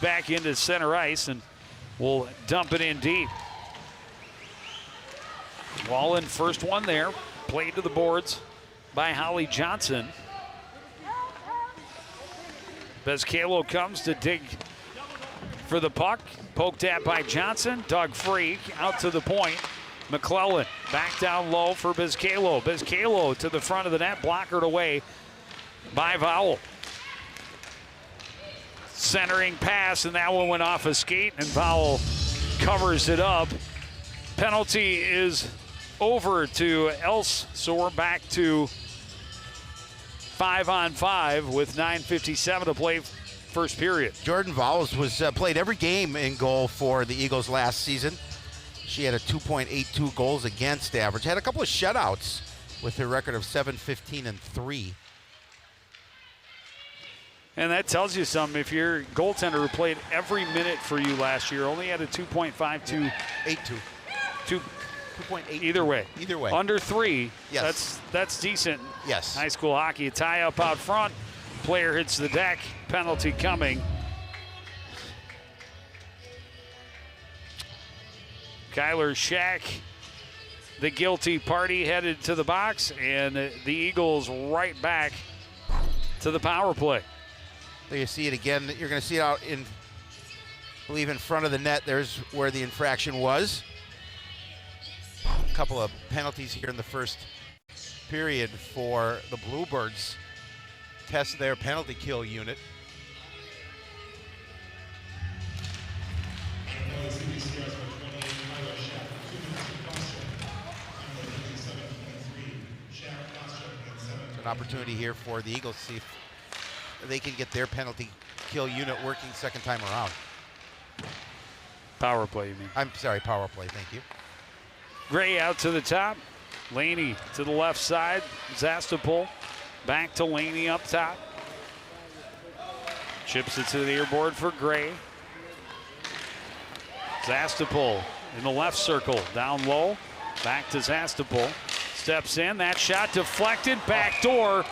back into center ice and will dump it in deep. Wallen, first one there, played to the boards by Holly Johnson. Bezcalo comes to dig for the puck, poked at by Johnson. Doug Freak out to the point. McClellan back down low for Bezcalo. Bezcalo to the front of the net, blockered away by Vowell. Centering pass, and that one went off a skate, and Vowell covers it up. Penalty is over to Else, so we're back to 5-on-5 with 9:57 to play first period. Jordan Vowles was played every game in goal for the Eagles last season. She had a 2.82 goals against average. Had a couple of shutouts with her record of 7-15-3. And that tells you something. If your goaltender who played every minute for you last year only had a 2.52. 8-2. 2.8. Either way. Either way. Under 3. Yes. That's decent. Yes. High school hockey. A tie up out front. Player hits the deck. Penalty coming. Kyler Shack, the guilty party, headed to the box, and the Eagles right back to the power play. There you see it again. You're going to see it out in, I believe, in front of the net. There's where the infraction was. A couple of penalties here in the first period for the Bluebirds. Test their penalty kill unit. An opportunity here for the Eagles to see if they can get their penalty kill unit working second time around. Power play, you mean? I'm sorry, power play, thank you. Gray out to the top. Laney to the left side. Zastapol back to Laney up top. Chips it to the earboard for Gray. Zastapol in the left circle, down low. Back to Zastapol. Steps in, that shot deflected, back door,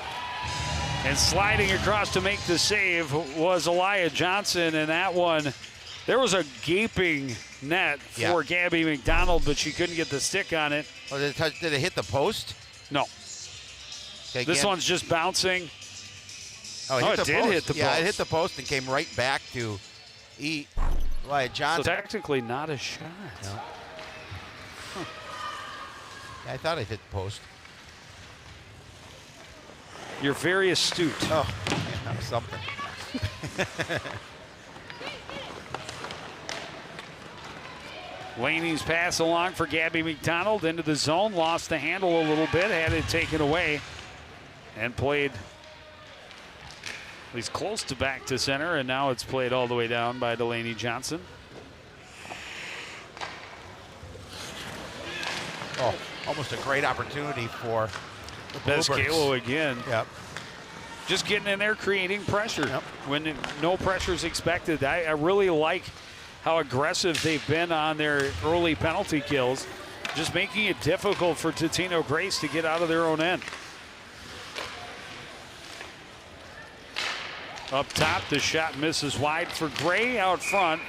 and sliding across to make the save was Elia Johnson, and that one, there was a gaping net for Gabby McDonald, but she couldn't get the stick on it. Oh, did it hit the post? No. Okay, this one's just bouncing. Oh, it did hit the post. Yeah, it hit the post and came right back to Elia Johnson. So technically not a shot. No. Huh. I thought it hit the post. You're very astute. Oh, yeah, something. Laney's pass along for Gabby McDonald into the zone. Lost the handle a little bit, had it taken away, and played at least close to back to center, and now it's played all the way down by Delaney Johnson. Oh, almost a great opportunity for the Bluebirds. Bezcalo again. Yep. Just getting in there, creating pressure Yep. when no pressure is expected. I really like how aggressive they've been on their early penalty kills, just making it difficult for Totino Grace to get out of their own end. Up top, the shot misses wide for Gray out front,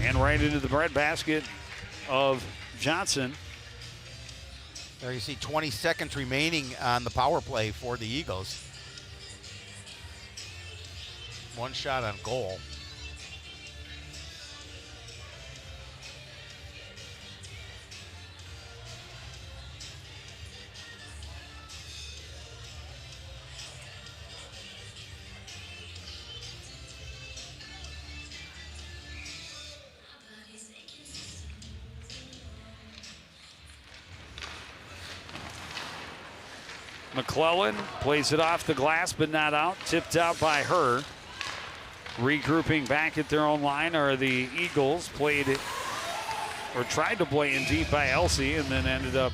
and right into the breadbasket of Johnson. There you see 20 seconds remaining on the power play for the Eagles. One shot on goal. McClellan plays it off the glass, but not out. Tipped out by her. Regrouping back at their own line are the Eagles. Played it, or tried to play in deep by Elsie, and then ended up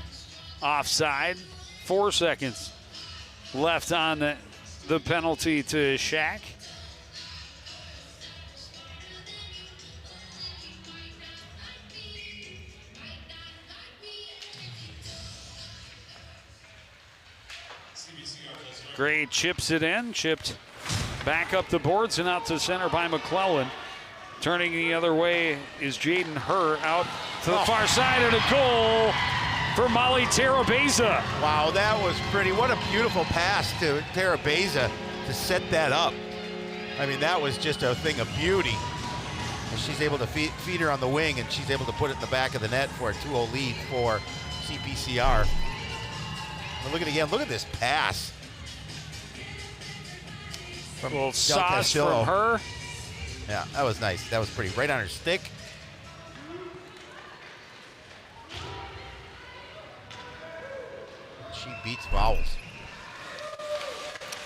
offside. 4 seconds left on the penalty to Shack. Gray chips it in, chipped back up the boards and out to center by McClellan. Turning the other way is Jaden Herr out to the far side, and a goal for Molly Terabeza. Wow, that was pretty. What a beautiful pass to Terabeza to set that up. I mean, that was just a thing of beauty. And she's able to feed her on the wing, and she's able to put it in the back of the net for a 2-0 lead for CPCR. But look at this pass. From a little sauce from her. Yeah, that was nice. That was pretty. Right on her stick. She beats Vowels.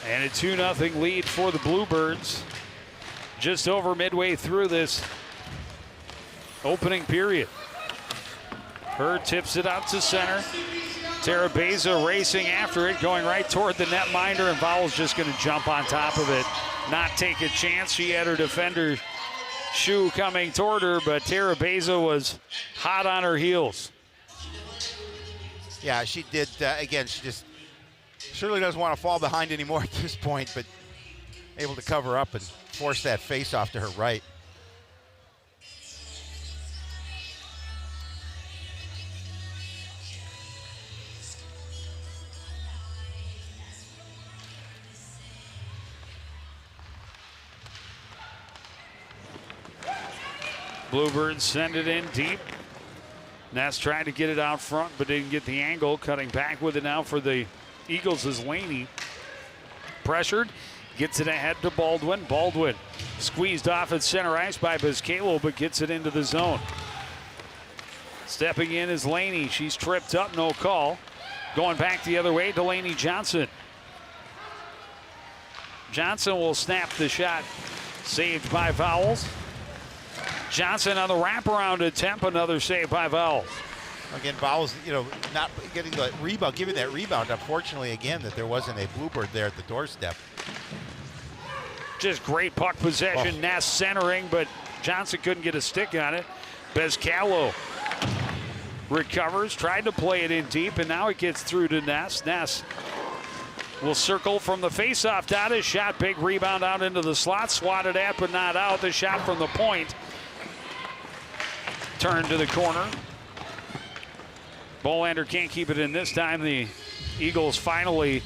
And a 2-0 lead for the Bluebirds. Just over midway through this opening period. Herr tips it out to center. Terabeza racing after it, going right toward the netminder, and Vowels just going to jump on top of it, not take a chance. She had her defender shoe coming toward her, but Terabeza was hot on her heels. Yeah, she did. Again, she just surely doesn't want to fall behind anymore at this point, but able to cover up and force that face off to her right. Bluebirds send it in deep. Ness tried to get it out front, but didn't get the angle. Cutting back with it now for the Eagles is Laney. Pressured, gets it ahead to Baldwin. Baldwin squeezed off at center ice by Vizcalo, but gets it into the zone. Stepping in is Laney. She's tripped up, no call. Going back the other way, Delaney Johnson. Johnson will snap the shot. Saved by Vowels. Johnson on the wraparound attempt, another save by Vowels. Again, Vowels, not getting the rebound, giving that rebound. Unfortunately, again, that there wasn't a Bluebird there at the doorstep. Just great puck possession. Ness centering, but Johnson couldn't get a stick on it. Vizcalo recovers, tried to play it in deep, and now it gets through to Ness. Ness will circle from the faceoff dot. His shot, big rebound out into the slot, swatted at but not out. The shot from the point. Turn to the corner. Bolander can't keep it in this time. The Eagles finally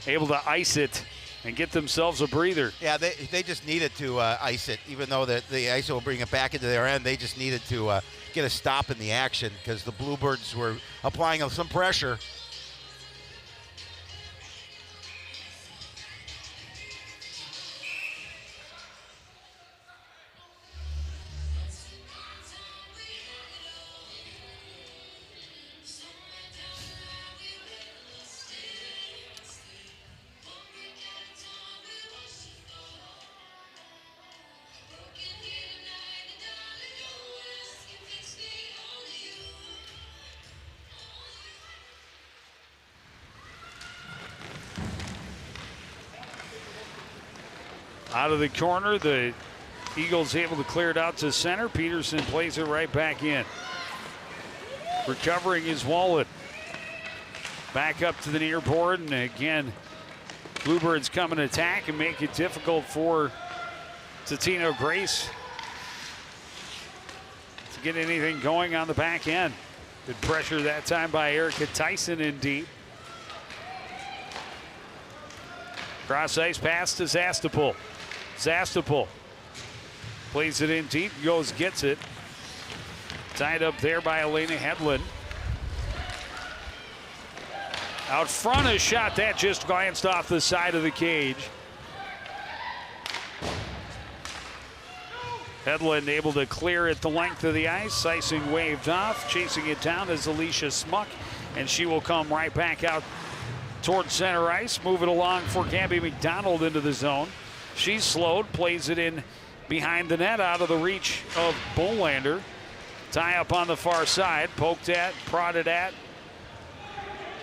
able to ice it and get themselves a breather. Yeah, they just needed to ice it, even though the ice will bring it back into their end. They just needed to get a stop in the action because the Bluebirds were applying some pressure. Out of the corner, the Eagles able to clear it out to center. Peterson plays it right back in. Recovering his wallet. Back up to the near board, and again, Bluebirds come and attack and make it difficult for Totino Grace to get anything going on the back end. Good pressure that time by Erica Tyson in deep. Cross ice pass to Zastapol. Zastapol plays it in deep, goes, gets it. Tied up there by Elena Hedlund. Out front, a shot that just glanced off the side of the cage. Hedlund able to clear it the length of the ice. Icing waved off. Chasing it down is Alicia Smuck, and she will come right back out towards center ice. Move it along for Gabby McDonald into the zone. She's slowed, plays it in behind the net, out of the reach of Bolander. Tie up on the far side, poked at, prodded at.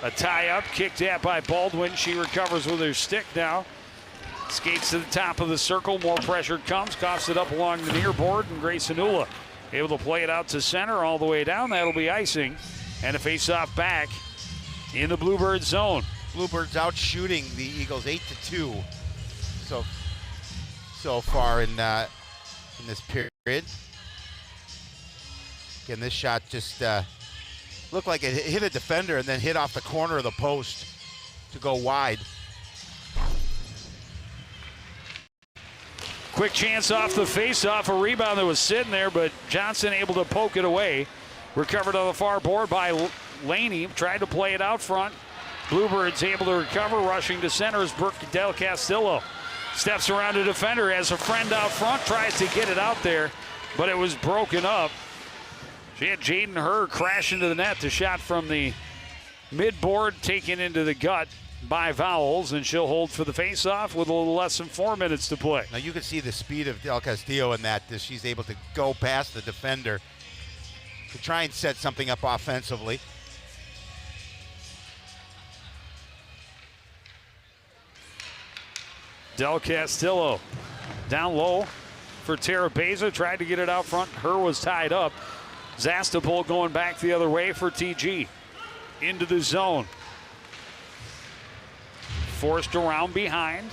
A tie up, kicked at by Baldwin. She recovers with her stick now. Skates to the top of the circle, more pressure comes, coughs it up along the near board, and Grayson Ula able to play it out to center all the way down. That'll be icing, and a face-off back in the Bluebird zone. Bluebirds out shooting the Eagles 8-2 so far in in this period. Again, this shot just looked like it hit a defender and then hit off the corner of the post to go wide. Quick chance off the face-off, a rebound that was sitting there, but Johnson able to poke it away. Recovered on the far board by Laney, tried to play it out front. Bluebirds able to recover, rushing to center is Brooke Del Castillo. Steps around a defender, has a friend out front, tries to get it out there, but it was broken up. She had Jaden Herr crash into the net. The shot from the mid-board taken into the gut by Vowles, and she'll hold for the face-off with a little less than 4 minutes to play. Now you can see the speed of Del Castillo in that she's able to go past the defender to try and set something up offensively. Del Castillo down low for Tara Beza, tried to get it out front. Herr was tied up. Zastapol going back the other way for TG. Into the zone. Forced around behind.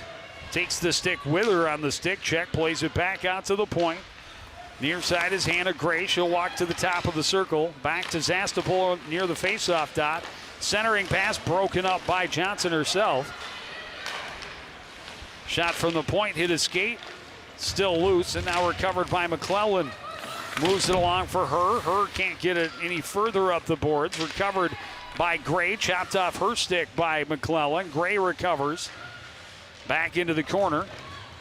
Takes the stick with her on the stick check. Plays it back out to the point. Near side is Hannah Gray. She'll walk to the top of the circle. Back to Zastapol near the faceoff dot. Centering pass broken up by Johnson herself. Shot from the point, hit a skate. Still loose, and now recovered by McClellan. Moves it along for Herr. Herr can't get it any further up the boards. Recovered by Gray. Chopped off her stick by McClellan. Gray recovers. Back into the corner.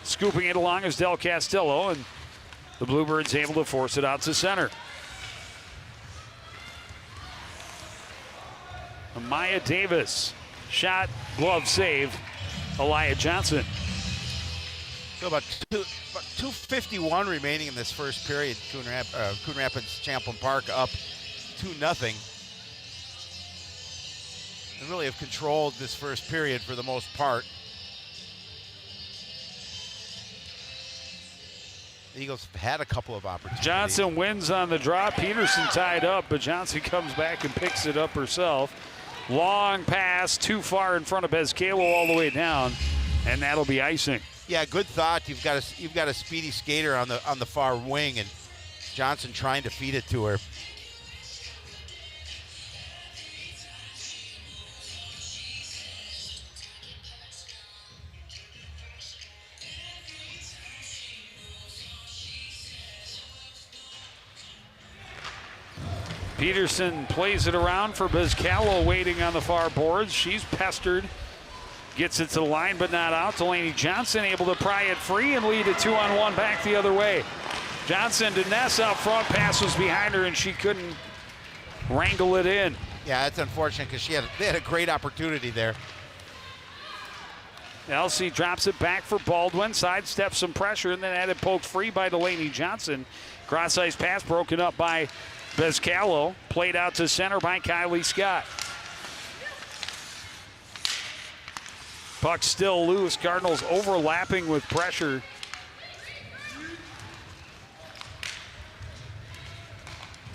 Scooping it along is Del Castillo, and the Bluebirds able to force it out to center. Maya Davis. Shot, glove save. Elia Johnson. So about 2:51 remaining in this first period. Coon Rapids Champlain Park up 2-0. And really have controlled this first period for the most part. The Eagles have had a couple of opportunities. Johnson wins on the draw. Peterson tied up, but Johnson comes back and picks it up herself. Long pass, too far in front of Bezcalo all the way down, and that'll be icing. Yeah, good thought. You've got a speedy skater on the far wing, and Johnson trying to feed it to her. Peterson plays it around for Bezcalo waiting on the far boards. She's pestered. Gets it to the line, but not out. Delaney Johnson able to pry it free and lead a 2-on-1 back the other way. Johnson to Ness out front, pass was behind her, and she couldn't wrangle it in. Yeah, that's unfortunate because they had a great opportunity there. Elsie drops it back for Baldwin, sidesteps some pressure, and then had it poked free by Delaney Johnson. Cross-ice pass broken up by Bezcalo, played out to center by Kylie Scott. Puck still loose. Cardinals overlapping with pressure.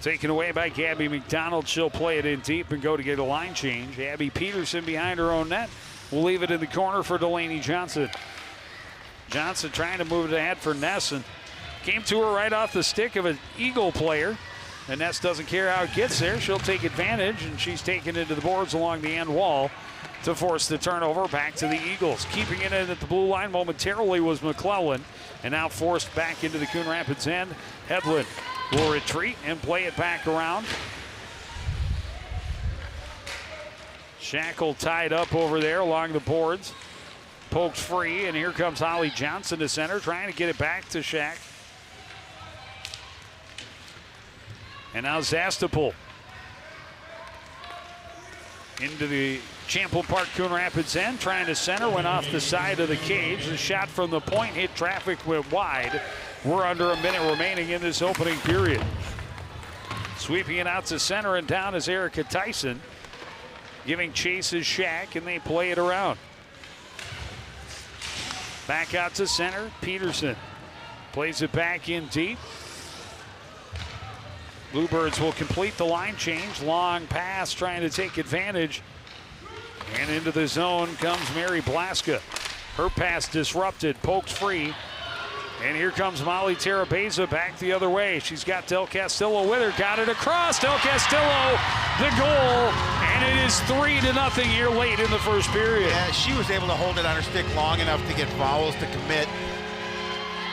Taken away by Gabby McDonald. She'll play it in deep and go to get a line change. Abby Peterson behind her own net. We'll leave it in the corner for Delaney Johnson. Johnson trying to move it ahead for Ness, and came to her right off the stick of an Eagle player. And Ness doesn't care how it gets there. She'll take advantage, and she's taken into the boards along the end wall to force the turnover back to the Eagles. Keeping it in at the blue line momentarily was McClellan, and now forced back into the Coon Rapids end. Hedlund will retreat and play it back around. Shackle tied up over there along the boards. Poked free, and here comes Holly Johnson to center, trying to get it back to Shack. And now Zastapol into the Champlain Park Coon Rapids end, trying to center, went off the side of the cage. The shot from the point hit traffic, went wide. We're under a minute remaining in this opening period. Sweeping it out to center and down is Erica Tyson. Giving chase is Shack, and they play it around. Back out to center, Peterson plays it back in deep. Bluebirds will complete the line change. Long pass trying to take advantage. And into the zone comes Mary Blaska. Her pass disrupted, poked free. And here comes Molly Terabeza back the other way. She's got Del Castillo with her. Got it across. Del Castillo, the goal. And it is 3-0 here late in the first period. Yeah, she was able to hold it on her stick long enough to get Vowles to commit.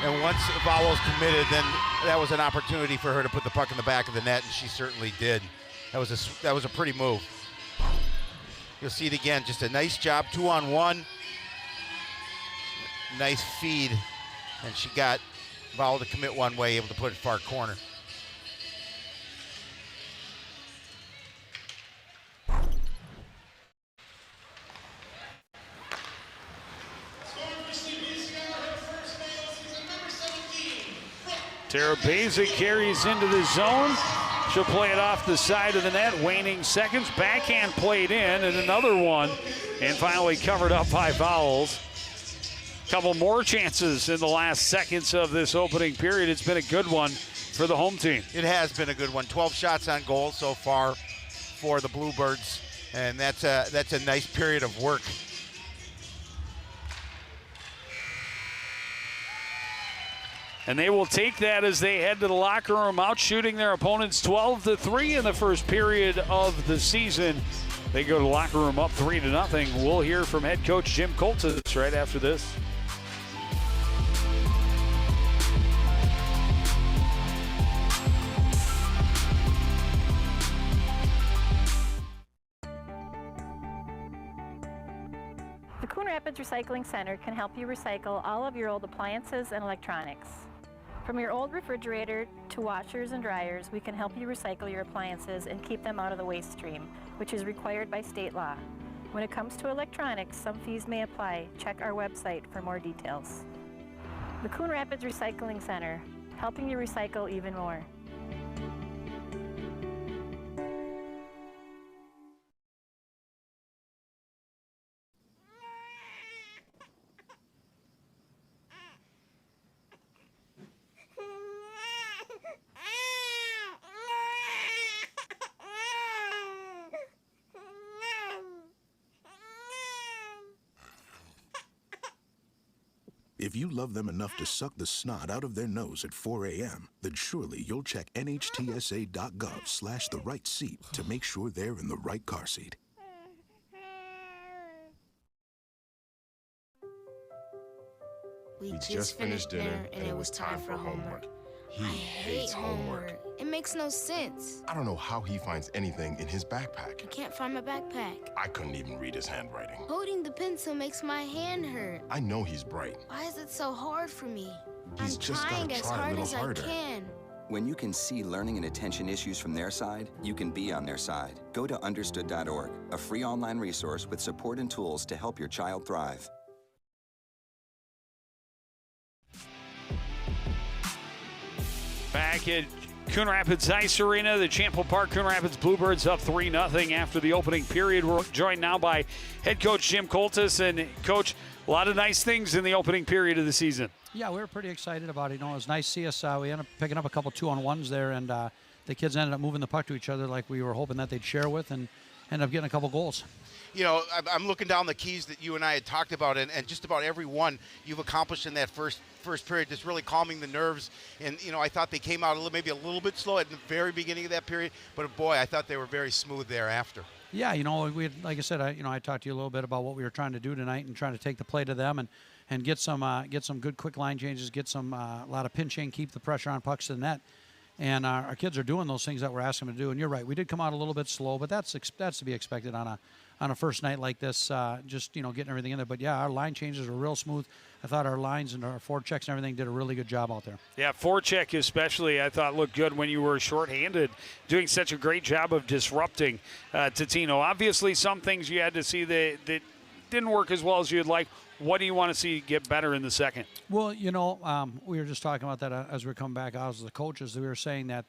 And once Vowles committed, then that was an opportunity for her to put the puck in the back of the net, and she certainly did. That was a pretty move. You'll see it again, just a nice job, 2-on-1. Nice feed. And she got Vowles to commit one way, able to put it far corner. Terabeza carries into the zone. She'll play it off the side of the net. Waning seconds. Backhand played in, and another one. And finally covered up by Vowles. Couple more chances in the last seconds of this opening period. It's been a good one for the home team. It has been a good one. 12 shots on goal so far for the Bluebirds, and that's a nice period of work. And they will take that as they head to the locker room, out shooting their opponents 12-3 in the first period of the season. They go to the locker room up 3-0. We'll hear from head coach Jim Coltis right after this. The Coon Rapids Recycling Center can help you recycle all of your old appliances and electronics. From your old refrigerator to washers and dryers, we can help you recycle your appliances and keep them out of the waste stream, which is required by state law. When it comes to electronics, some fees may apply. Check our website for more details. The Coon Rapids Recycling Center, helping you recycle even more. If you love them enough to suck the snot out of their nose at 4 a.m., then surely you'll check nhtsa.gov/the right seat to make sure they're in the right car seat. We just finished dinner and it was time for homework. He hates homework. It makes no sense. I don't know how he finds anything in his backpack. I can't find my backpack. I couldn't even read his handwriting. Holding the pencil makes my hand hurt. I know he's bright. Why is it so hard for me? He's I'm just trying gotta as try a hard little as harder. I can. When you can see learning and attention issues from their side, you can be on their side. Go to understood.org, a free online resource with support and tools to help your child thrive. Back at Coon Rapids Ice Arena, the Chample Park Coon Rapids Bluebirds up 3-0 after the opening period. We're joined now by head coach Jim Coltis. And Coach, a lot of nice things in the opening period of the season. Yeah, we were pretty excited about it. You know, it was nice to see us. We ended up picking up a couple 2-on-1s there, and the kids ended up moving the puck to each other like we were hoping that they'd share with, and ended up getting a couple goals. You know, I'm looking down the keys that you and I had talked about, and just about every one you've accomplished in that first period, just really calming the nerves. And, you know, I thought they came out maybe a little bit slow at the very beginning of that period, but boy, I thought they were very smooth thereafter. Yeah, you know, we had, like I said, I talked to you a little bit about what we were trying to do tonight and trying to take the play to them and get some good quick line changes, get some a lot of pinching, keep the pressure on pucks to the net. And our kids are doing those things that we're asking them to do. And you're right, we did come out a little bit slow, but that's to be expected on a first night like this. Just, you know, getting everything in there. But yeah, our line changes were real smooth. I thought our lines and our forward checks and everything did a really good job out there. Yeah, forward check especially, I thought looked good when you were shorthanded, doing such a great job of disrupting Totino. Obviously, some things you had to see that didn't work as well as you'd like. What do you want to see get better in the second? Well, you know, we were just talking about that as we were coming back out as the coaches. We were saying that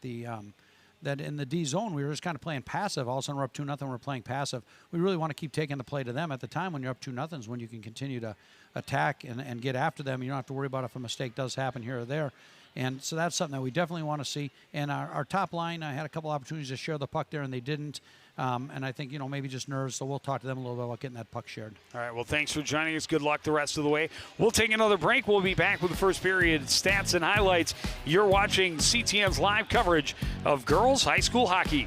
that in the D zone, we were just kind of playing passive. All of a sudden, we're up 2-0, we're playing passive. We really want to keep taking the play to them. At the time when you're up 2-0 is when you can continue to attack and get after them. You don't have to worry about if a mistake does happen here or there. And so that's something that we definitely want to see. And our top line, I had a couple opportunities to share the puck there, and they didn't. And I think, maybe just nerves, so we'll talk to them a little bit about getting that puck shared. All right, well, thanks for joining us. Good luck the rest of the way. We'll take another break. We'll be back with the first period stats and highlights. You're watching CTN's live coverage of girls high school hockey.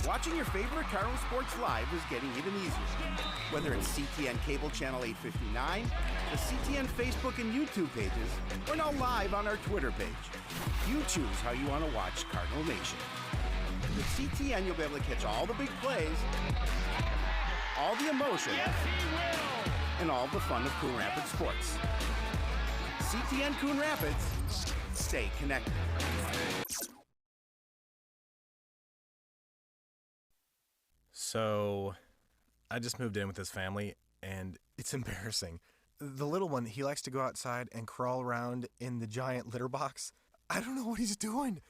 Watching your favorite Cardinal sports live is getting even easier. Whether it's CTN Cable Channel 859, the CTN Facebook and YouTube pages, or now live on our Twitter page. You choose how you want to watch Cardinal Nation. With CTN, you'll be able to catch all the big plays, all the emotion, and all the fun of Coon Rapids sports. CTN Coon Rapids, stay connected. So, I just moved in with his family, and it's embarrassing. The little one, he likes to go outside and crawl around in the giant litter box. I don't know what he's doing.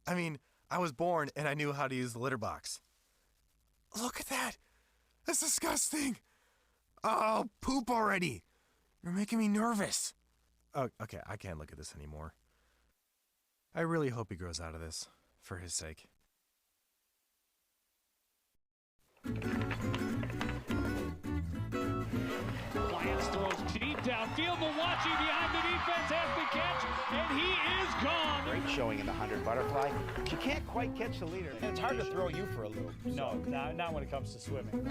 I mean, I was born and I knew how to use the litter box. Look at that. That's disgusting. Oh, poop already. You're making me nervous. Oh, okay, I can't look at this anymore. I really hope he grows out of this, for his sake. Lyons throws deep downfield. Milwaukee behind the defense has the catch, and he is gone. Great showing in the 100 butterfly. But you can't quite catch the leader. And it's hard to throw you for a loop. No, not when it comes to swimming.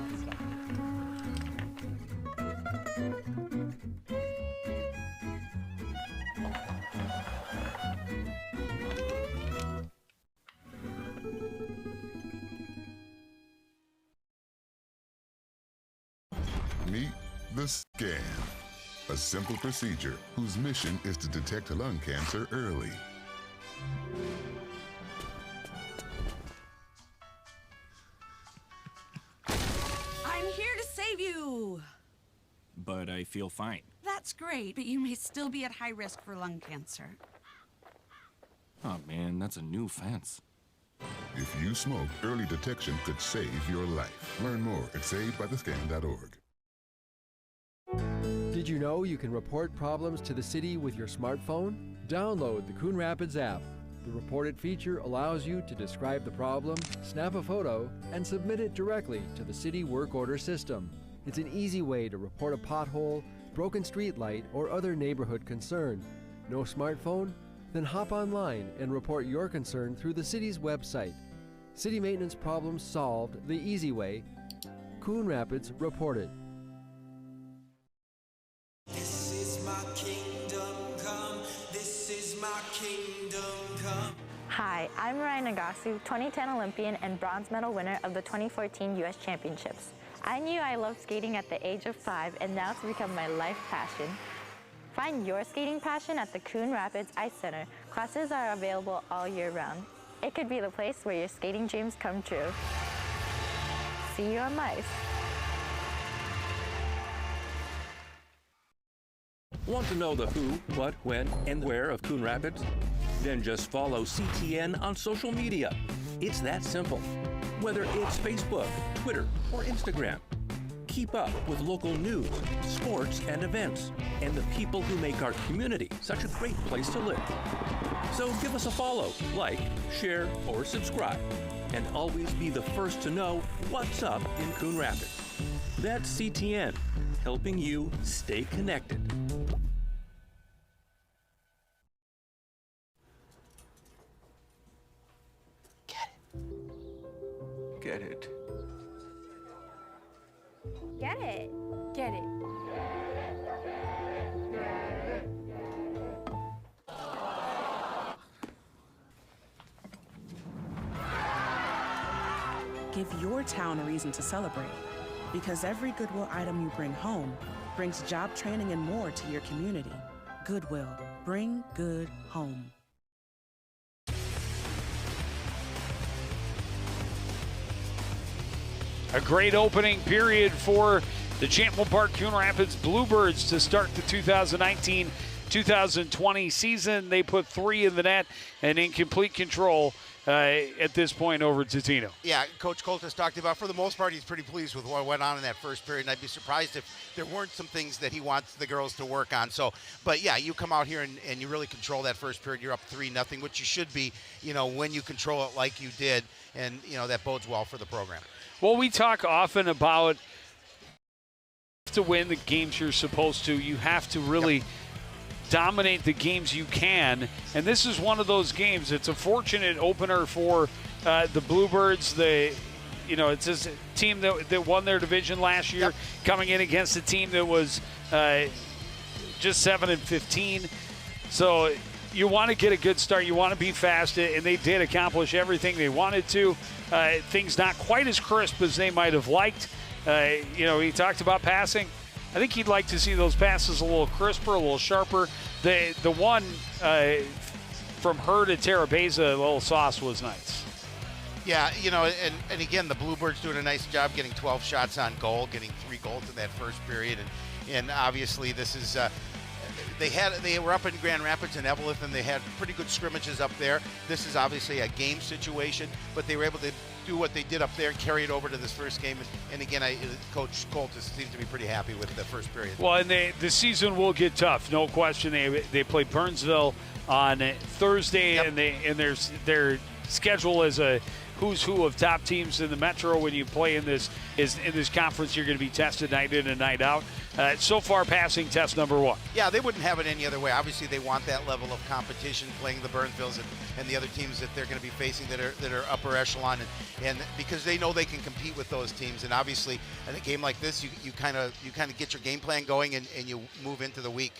Meet the scan, a simple procedure whose mission is to detect lung cancer early. I'm here to save you. But I feel fine. That's great, but you may still be at high risk for lung cancer. Oh man, that's a new fence. If you smoke, early detection could save your life. Learn more at savedbythescan.org. Did you know you can report problems to the city with your smartphone? Download the Coon Rapids app. The Report It feature allows you to describe the problem, snap a photo, and submit it directly to the city work order system. It's an easy way to report a pothole, broken street light, or other neighborhood concern. No smartphone? Then hop online and report your concern through the city's website. City maintenance problems solved the easy way. Coon Rapids Report It. This is my kingdom come. This is my kingdom come. Hi, I'm Ryan Nagasu, 2010 Olympian and bronze medal winner of the 2014 U.S. Championships. I knew I loved skating at the age of 5, and now it's become my life passion. Find your skating passion at the Coon Rapids Ice Center. Classes are available all year round. It could be the place where your skating dreams come true. See you on ice. Want to know the who, what, when, and where of Coon Rapids? Then just follow CTN on social media. It's that simple. Whether it's Facebook, Twitter, or Instagram. Keep up with local news, sports, and events, and the people who make our community such a great place to live. So give us a follow, like, share, or subscribe, and always be the first to know what's up in Coon Rapids. That's CTN, helping you stay connected. Get it. Get it. Get it. Give your town a reason to celebrate, because every Goodwill item you bring home brings job training and more to your community. Goodwill. Bring good home. A great opening period for the Champlain Park Coon Rapids Bluebirds to start the 2019-2020 season. They put 3 in the net and in complete control at this point over Totino. Yeah, Coach Colt has talked about, for the most part, he's pretty pleased with what went on in that first period, and I'd be surprised if there weren't some things that he wants the girls to work on. So, but yeah, you come out here and you really control that first period. You're up 3-0, which you should be, when you control it like you did, and, that bodes well for the program. Well, we talk often about to win the games you're supposed to, you have to really dominate the games you can, and this is one of those games. It's a fortunate opener for the Bluebirds. It's a team that won their division last year, coming in against a team that was just 7-15. So you want to get a good start. You want to be fast, and they did accomplish everything they wanted to. Things not quite as crisp as they might have liked. He talked about passing. I think he'd like to see those passes a little crisper, a little sharper. The one from her to Terabeza, a little sauce was nice. Yeah, and again, the Bluebirds doing a nice job getting 12 shots on goal, getting 3 goals in that first period, and obviously this is they were up in Grand Rapids and Evelyn, and they had pretty good scrimmages up there. This is obviously a game situation, but they were able to do what they did up there and carry it over to this first game. And again, Coach Colt seems to be pretty happy with the first period. Well, and the season will get tough, no question. They play Burnsville on Thursday, and their schedule is a who's who of top teams in the Metro. When you play in this conference, you're going to be tested night in and night out. So far, passing test number 1. Yeah, they wouldn't have it any other way. Obviously, they want that level of competition, playing the Burnsvilles and the other teams that they're going to be facing that are upper echelon, and because they know they can compete with those teams. And obviously, in a game like this, you kind of get your game plan going and you move into the week.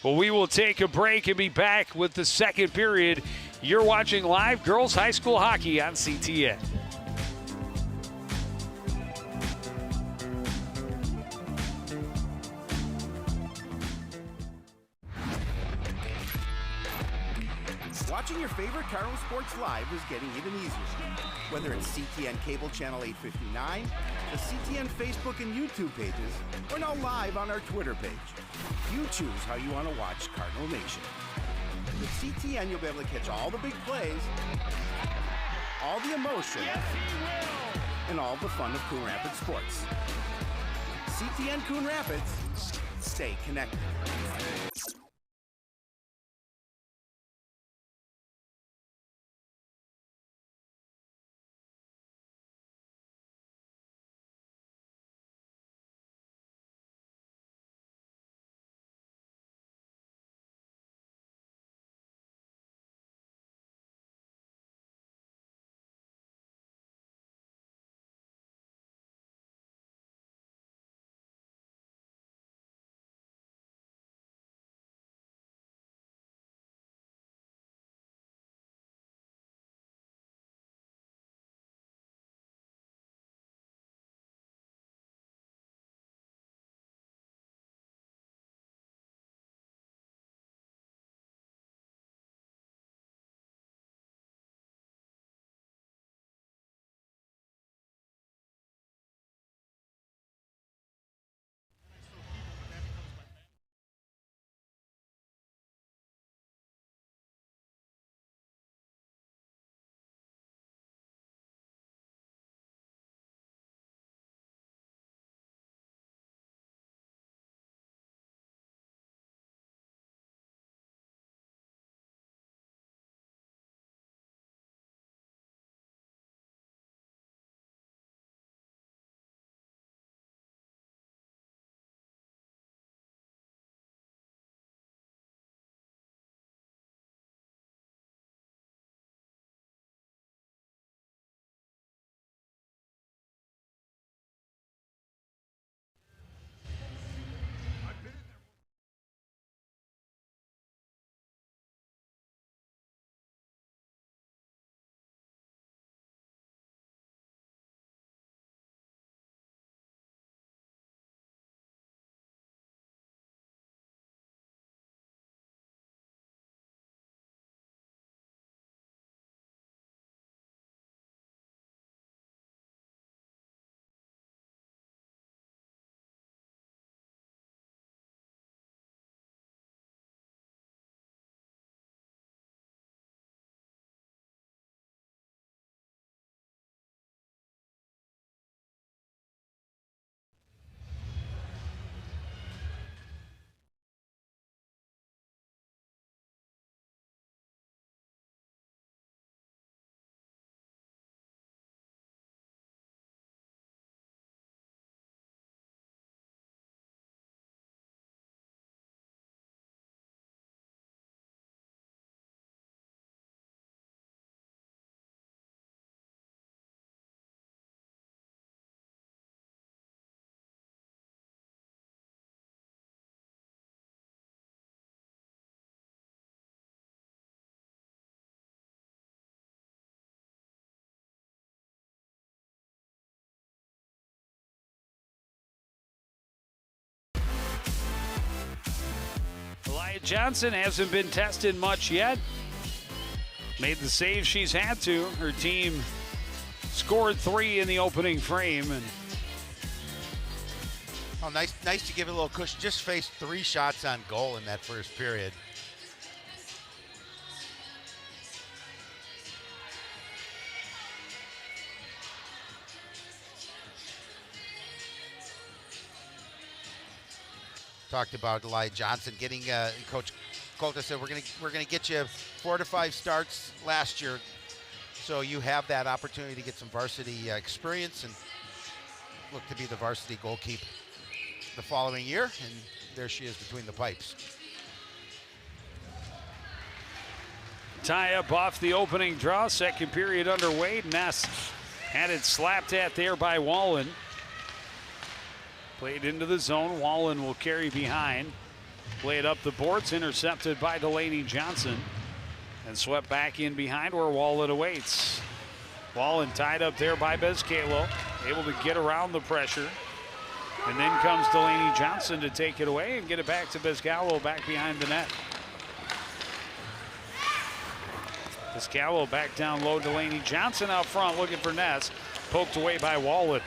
Well, we will take a break and be back with the second period. You're watching live girls high school hockey on CTN. Watching your favorite Carol Sports Live is getting even easier. Whether it's CTN Cable Channel 859, the CTN Facebook and YouTube pages, or now live on our Twitter page. You choose how you want to watch Cardinal Nation. With CTN, you'll be able to catch all the big plays, all the emotion, and all the fun of Coon Rapids sports. CTN Coon Rapids, stay connected. Elia Johnson hasn't been tested much yet. Made the save she's had to. Her team scored 3 in the opening frame. And oh, nice to give it a little cushion. Just faced 3 shots on goal in that first period. Talked about Elia Johnson getting Coach Colta said we're gonna get you 4 to 5 starts last year, so you have that opportunity to get some varsity experience and look to be the varsity goalkeeper the following year. And there she is between the pipes. Tie up off the opening draw. Second period underway. Ness had it slapped at there by Wallen. Played into the zone. Wallen will carry behind. Play it up the boards. Intercepted by Delaney Johnson. And swept back in behind where Wallen awaits. Wallen tied up there by Bezcalo. Able to get around the pressure. And then comes Delaney Johnson to take it away and get it back to Bezcalo back behind the net. Bezcalo back down low. Delaney Johnson out front looking for Ness. Poked away by Wallen.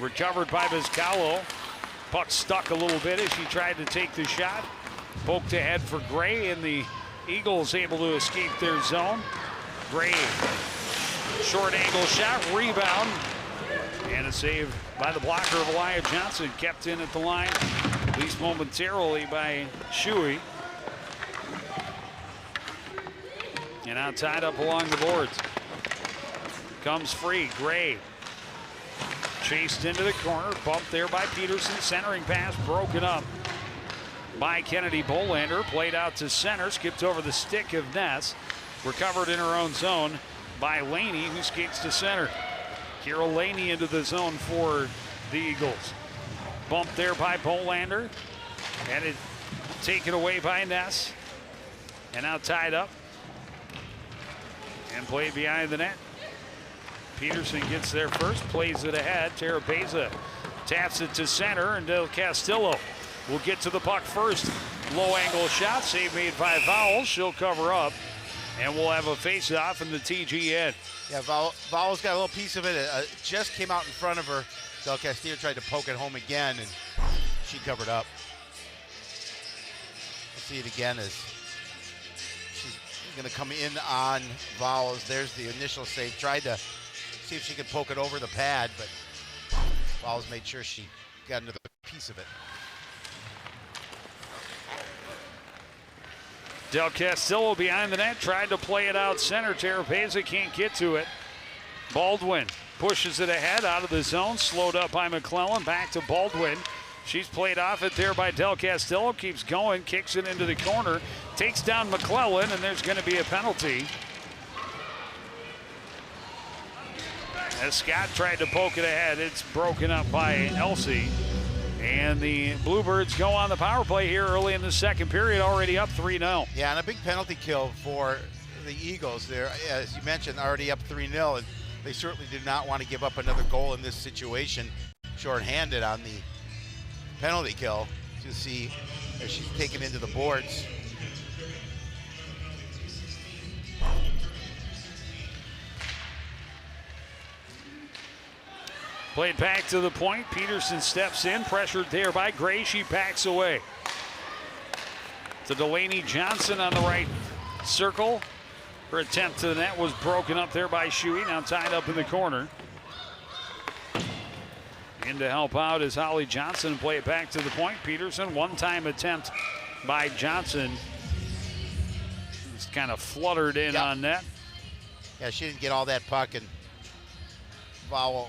Recovered by Bezcalo. Puck stuck a little bit as she tried to take the shot. Poked ahead for Gray, and the Eagles able to escape their zone. Gray, short angle shot, rebound, and a save by the blocker of Elia Johnson. Kept in at the line, at least momentarily, by Shuey. And now tied up along the boards. Comes free, Gray. Chased into the corner, bumped there by Peterson. Centering pass broken up by Kennedy Bolander. Played out to center, skipped over the stick of Ness. Recovered in her own zone by Laney, who skates to center. Carol Laney into the zone for the Eagles. Bumped there by Bolander. And it taken away by Ness. And now tied up. And played behind the net. Peterson gets there first, plays it ahead. Terabeza taps it to center, and Del Castillo will get to the puck first. Low angle shot, save made by Vowles. She'll cover up, and we'll have a face-off in the TGN. Yeah, Vowles got a little piece of it. Just came out in front of her. Del Castillo tried to poke it home again, and she covered up. We'll see it again as she's going to come in on Vowles. There's the initial save. Tried to see if she could poke it over the pad, but Vowles made sure she got another piece of it. Del Castillo behind the net, tried to play it out center. Terapeza can't get to it. Baldwin pushes it ahead out of the zone, slowed up by McClellan. Back to Baldwin. She's played off it there by Del Castillo, keeps going, kicks it into the corner, takes down McClellan, and there's going to be a penalty. As Scott tried to poke it ahead, it's broken up by Elsie. And the Bluebirds go on the power play here early in the second period, already up 3-0. Yeah, and a big penalty kill for the Eagles there. As you mentioned, already up 3-0, and they certainly did not want to give up another goal in this situation. Short-handed on the penalty kill. You see as she's taken into the boards. Played back to the point. Peterson steps in, pressured there by Gray. She backs away. To Delaney Johnson on the right circle. Her attempt to the net was broken up there by Shuey, now tied up in the corner. In to help out is Holly Johnson. Play it back to the point. Peterson, one-time attempt by Johnson. Just kind of fluttered in on net. Yeah, she didn't get all that puck, and Vowell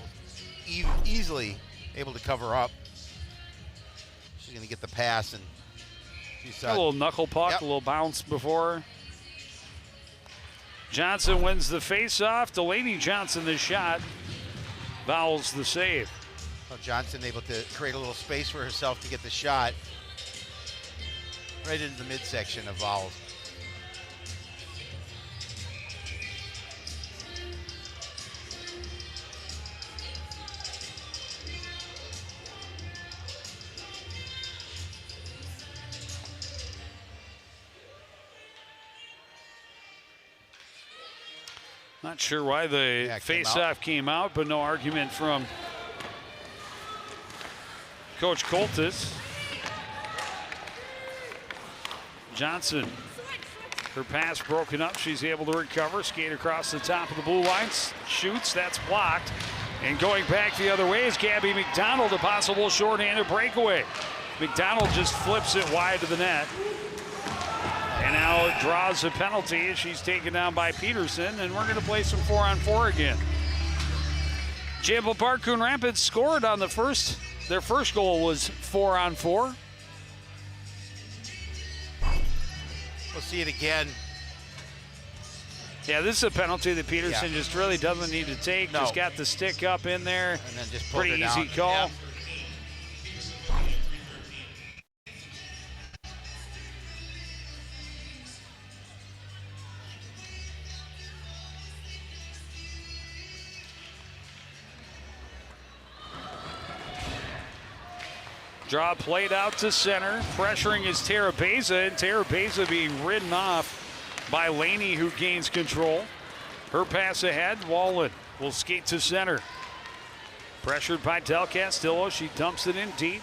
easily able to cover up. She's going to get the pass, and she's a little knuckle puck, a little bounce before. Johnson wins the face-off. Delaney Johnson the shot. Vowles the save. Well, Johnson able to create a little space for herself to get the shot right into the midsection of Vowles. Not sure why the face-off came out, but no argument from Coach Coltis. Johnson, her pass broken up. She's able to recover, skate across the top of the blue lines, shoots, that's blocked. And going back the other way is Gabby McDonald, a possible shorthanded breakaway. McDonald just flips it wide to the net. And now draws a penalty as she's taken down by Peterson, and we're going to play some 4-on-4 again. Jayville Park Coon Rapids scored on their first goal was 4-on-4. We'll see it again. Yeah, this is a penalty that Peterson just really doesn't need to take. Just got the stick up in there. And then just pretty easy down. call. Yeah. Draw played out to center. Pressuring is Tara Beza, and Tara Beza being ridden off by Laney, who gains control. Her pass ahead. Wallen will skate to center. Pressured by Del Castillo. She dumps it in deep.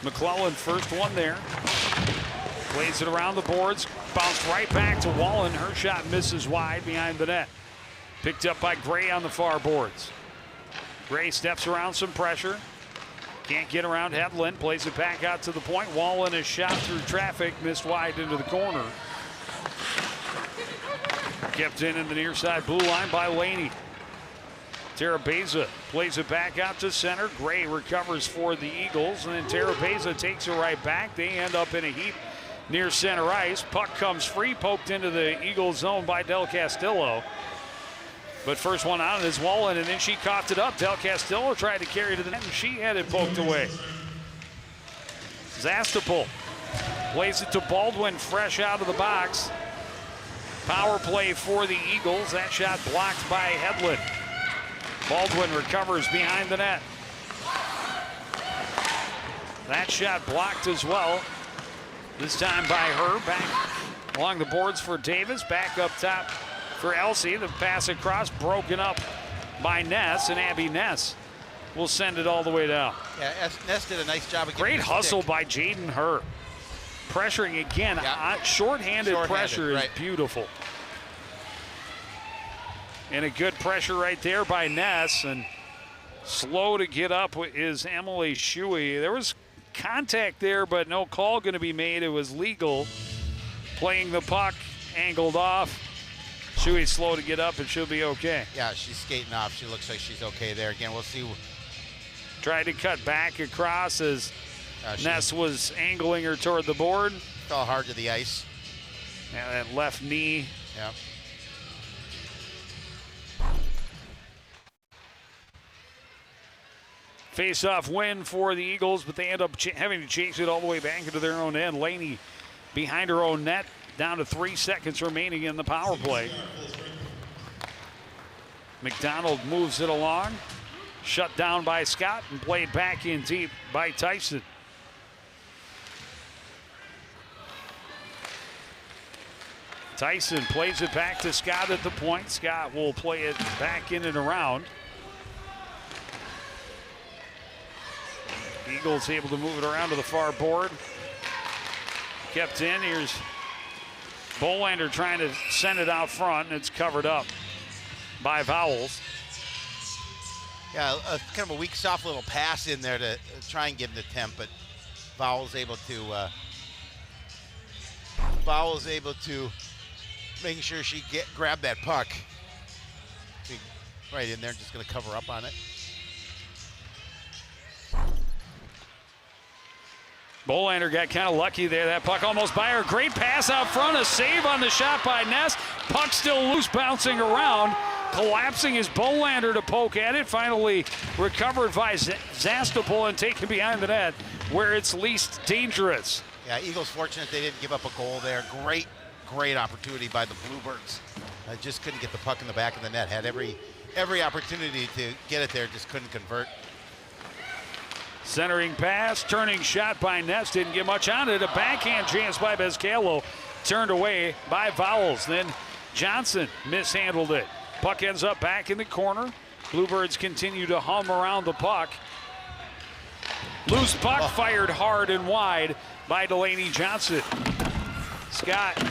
McClellan first one there. Plays it around the boards. Bounced right back to Wallen. Her shot misses wide behind the net. Picked up by Gray on the far boards. Gray steps around some pressure. Can't get around Hedlund. Plays it back out to the point. Wallen is shot through traffic. Missed wide into the corner. Kept in the near side blue line by Laney. Tara Beza plays it back out to center. Gray recovers for the Eagles, and then Tara Beza takes it right back. They end up in a heap near center ice. Puck comes free, poked into the Eagles zone by Del Castillo. But first one out is Wallen, and then she coughed it up. Del Castillo tried to carry it to the net, and she had it poked away. Zastapol plays it to Baldwin, fresh out of the box. Power play for the Eagles. That shot blocked by Hedlund. Baldwin recovers behind the net. That shot blocked as well. This time by her. Back along the boards for Davis. Back up top for Elsie. The pass across broken up by Ness, and Abby Ness will send it all the way down. Yeah, Ness did a nice job of getting great hustle by Jaden Herr. Pressuring again. Short-handed pressure is beautiful. And a good pressure right there by Ness. And slow to get up is Emily Shuey. There was contact there, but no call going to be made. It was legal. Playing the puck, angled off. Shuey slow to get up, and she'll be okay. Yeah, she's skating off. She looks like she's okay there. Again, we'll see. Tried to cut back across as Ness was angling her toward the board. Fell hard to the ice. Yeah, that left knee. Yeah. Face-off win for the Eagles, but they end up having to chase it all the way back into their own end. Laney behind her own net, down to 3 seconds remaining in the power play. McDonald moves it along, shut down by Scott, and played back in deep by Tyson. Tyson plays it back to Scott at the point. Scott will play it back in and around. Eagles able to move it around to the far board. Kept in. Here's Bolander trying to send it out front, and it's covered up by Vowles. Yeah, kind of a weak, soft little pass in there to try and get an attempt, but Vowles able to making sure she grab that puck. Right in there, just going to cover up on it. Bolander got kind of lucky there. That puck almost by her. Great pass out front. A save on the shot by Ness. Puck still loose, bouncing around. Collapsing is Bolander to poke at it. Finally recovered by Zastapol and taken behind the net where it's least dangerous. Yeah, Eagles fortunate they didn't give up a goal there. Great opportunity by the Bluebirds. Just couldn't get the puck in the back of the net. Had every opportunity to get it there, just couldn't convert. Centering pass, turning shot by Ness, didn't get much on it. A backhand chance by Bezcalo, turned away by Vowles. Then Johnson mishandled it. Puck ends up back in the corner. Bluebirds continue to hum around the puck. Loose puck fired hard and wide by Delaney Johnson. Scott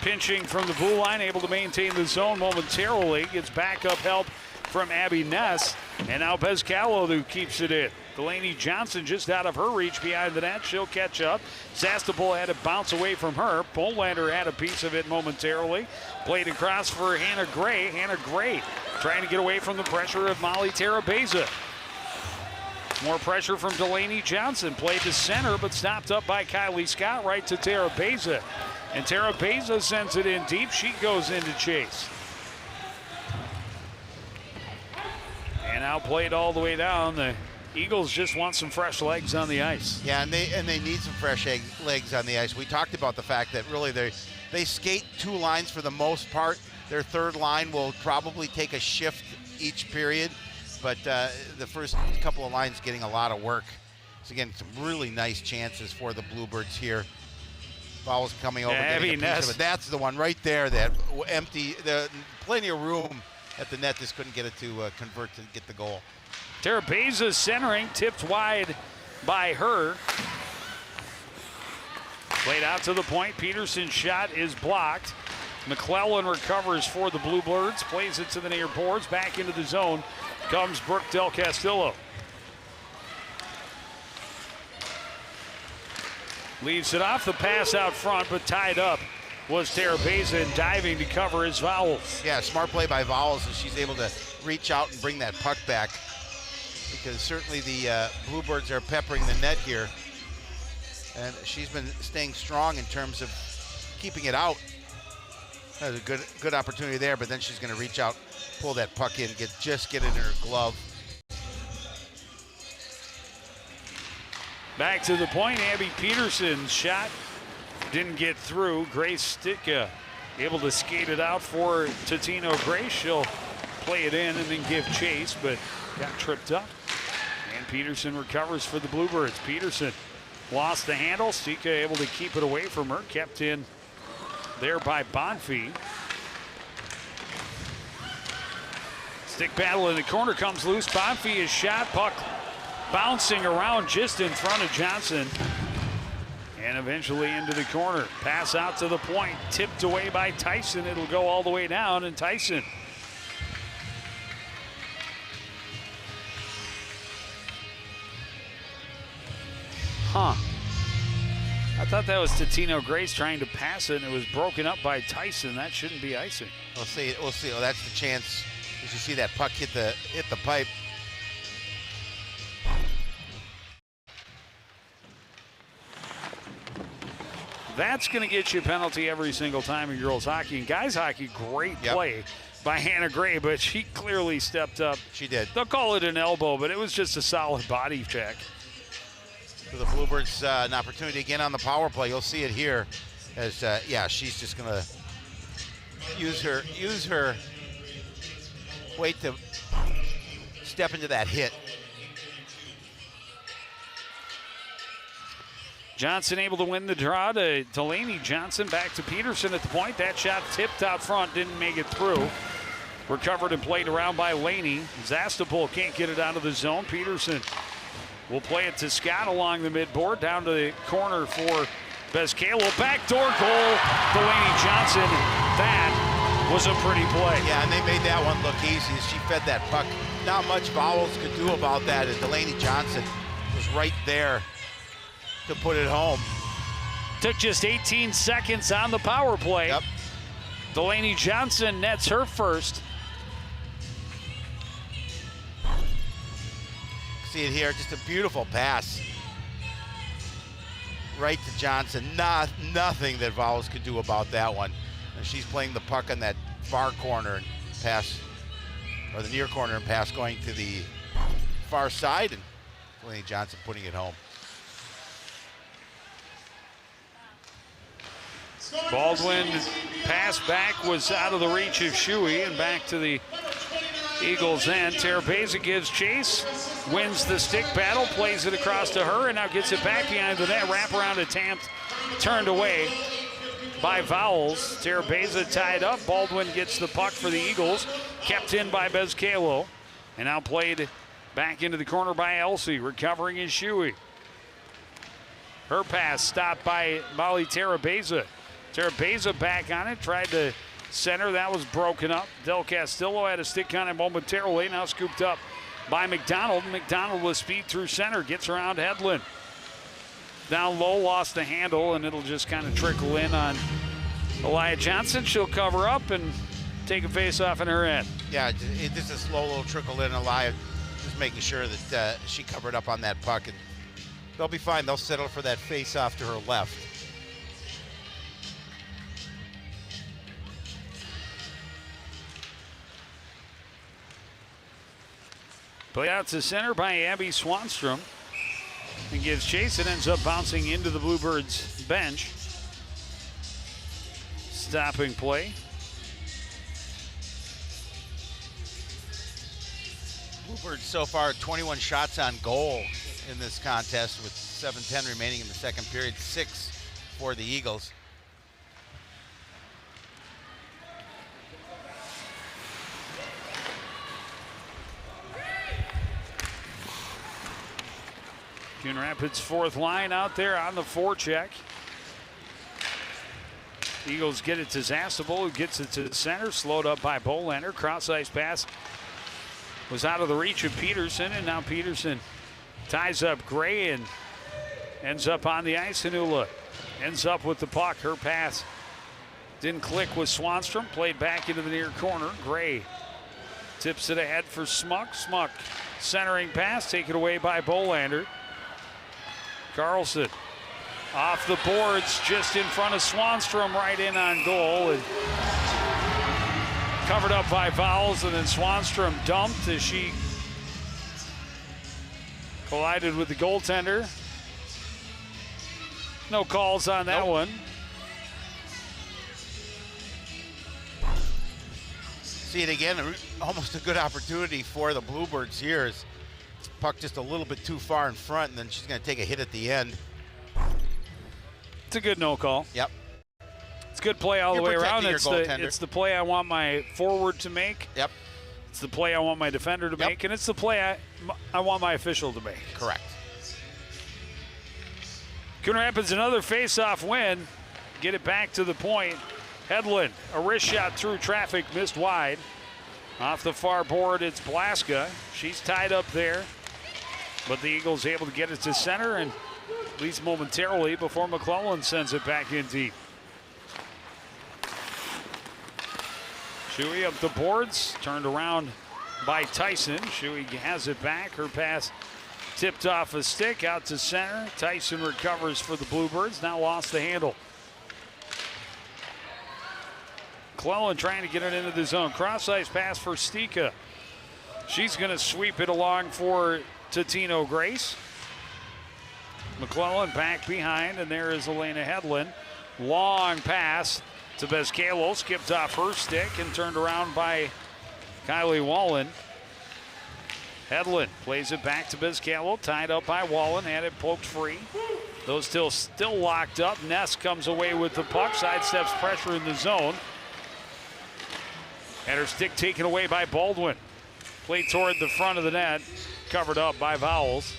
pinching from the blue line, able to maintain the zone momentarily. Gets backup help from Abby Ness. And now Bezcalo who keeps it in. Delaney Johnson just out of her reach behind the net. She'll catch up. Zastapol had to bounce away from her. Polander had a piece of it momentarily. Played across for Hannah Gray. Hannah Gray trying to get away from the pressure of Molly Terabeza. More pressure from Delaney Johnson. Played to center, but stopped up by Kylie Scott right to Terabeza. And Terabeza sends it in deep. She goes into chase. And now played all the way down. The Eagles just want some fresh legs on the ice. Yeah, and they need some fresh legs on the ice. We talked about the fact that really they skate two lines for the most part. Their third line will probably take a shift each period, but the first couple of lines getting a lot of work. So again, some really nice chances for the Bluebirds here. Vowles coming over, getting a piece of it. That's the one right there that empty. Plenty of room at the net. Just couldn't get it to convert to get the goal. Terabeza centering, tipped wide by her. Played out to the point. Peterson's shot is blocked. McClellan recovers for the Bluebirds, plays it to the near boards. Back into the zone comes Brooke Del Castillo. Leaves it off the pass out front, but tied up was Terabeza, and diving to cover his Vowles. Yeah, smart play by Vowles, and she's able to reach out and bring that puck back, because certainly the Bluebirds are peppering the net here, and she's been staying strong in terms of keeping it out. That's a good opportunity there, but then she's going to reach out, pull that puck in, get it in her glove. Back to the point, Abby Peterson's shot didn't get through. Grace Sticka able to skate it out for Totino Grace. She'll play it in and then give chase, but got tripped up. And Peterson recovers for the Bluebirds. Peterson lost the handle. Sticka able to keep it away from her. Kept in there by Bonfie. Stick battle in the corner, comes loose. Bonfie is shot. Puck bouncing around just in front of Johnson. And eventually into the corner. Pass out to the point. Tipped away by Tyson. It'll go all the way down, and Tyson I thought that was Totino Grace trying to pass it, and it was broken up by Tyson. That shouldn't be icing. We'll see. We'll see. Well, that's the chance. As you see that puck hit the pipe. That's going to get you a penalty every single time in girls hockey. And guys hockey, great play by Hannah Gray, but she clearly stepped up. She did. They'll call it an elbow, but it was just a solid body check. For the Bluebirds, an opportunity again on the power play. You'll see it here as, she's just going to use her weight to step into that hit. Johnson able to win the draw to Delaney Johnson. Back to Peterson at the point. That shot tipped out front, didn't make it through. Recovered and played around by Laney. Zastapol can't get it out of the zone. Peterson will play it to Scott along the midboard. Down to the corner for Bezcalo. Backdoor goal, Delaney Johnson. That was a pretty play. Yeah, and they made that one look easy as she fed that puck. Not much Vowles could do about that, as Delaney Johnson was right there to put it home. Took just 18 seconds on the power play. Yep. Delaney Johnson nets her first. See it here, just a beautiful pass. Right to Johnson. Nothing that Vowles could do about that one. And she's playing the puck on that far corner and pass, or the near corner and pass going to the far side, and Delaney Johnson putting it home. Baldwin pass back was out of the reach of Shuey, and back to the Eagles end. Terabeza gives chase, wins the stick battle, plays it across to her, and now gets it back behind the net. Wraparound attempt turned away by Vowles. Terabeza tied up. Baldwin gets the puck for the Eagles. Kept in by Bezcalo. And now played back into the corner by Elsie. Recovering is Shuey. Her pass stopped by Molly Terabeza. Terabeza back on it. Tried to center. That was broken up. Del Castillo had a stick on it momentarily. Now scooped up by McDonald. McDonald with speed through center. Gets around Hedlund. Down low, lost the handle, and it'll just kind of trickle in on Elia Johnson. She'll cover up and take a face off in her end. Yeah, just a slow little trickle in. Elia just making sure that she covered up on that puck, and they'll be fine. They'll settle for that face off to her left. Play out to center by Abby Swanstrom. And gives chase. It ends up bouncing into the Bluebirds bench. Stopping play. Bluebirds so far 21 shots on goal in this contest with 7:10 remaining in the second period. 6 for the Eagles. Coon Rapids' fourth line out there on the forecheck. Eagles get it to Zastable, who gets it to the center, slowed up by Bolander. Cross-ice pass was out of the reach of Peterson, and now Peterson ties up Gray and ends up on the ice. Hanula ends up with the puck. Her pass didn't click with Swanstrom, played back into the near corner. Gray tips it ahead for Smuck. Smuck centering pass, taken away by Bolander. Carlson off the boards just in front of Swanstrom, right in on goal, and covered up by Vowles, and then Swanstrom dumped as she collided with the goaltender. No calls on that one. See it again, almost a good opportunity for the Bluebirds here. Puck just a little bit too far in front, and then she's going to take a hit at the end. It's a good no call. Yep. It's a good play all the way around. It's It's the play I want my forward to make. Yep. It's the play I want my defender to make, and it's the play I want my official to make. Correct. Coon Rapids another face-off win. Get it back to the point. Hedlund, a wrist shot through traffic, missed wide. Off the far board, it's Blaska. She's tied up there. But the Eagles able to get it to center, and at least momentarily before McClellan sends it back in deep. Shuey up the boards, turned around by Tyson. Shuey has it back. Her pass tipped off a stick out to center. Tyson recovers for the Bluebirds, now lost the handle. McClellan trying to get it into the zone. Cross-ice pass for Stika. She's going to sweep it along for Totino Grace. McClellan back behind, and there is Elena Hedlund. Long pass to Bezcalo, skipped off her stick and turned around by Kylie Wallen. Hedlund plays it back to Bezcalo, tied up by Wallen, had it poked free. Those still locked up. Ness comes away with the puck, sidesteps pressure in the zone. And her stick taken away by Baldwin. Played toward the front of the net, covered up by Vowles.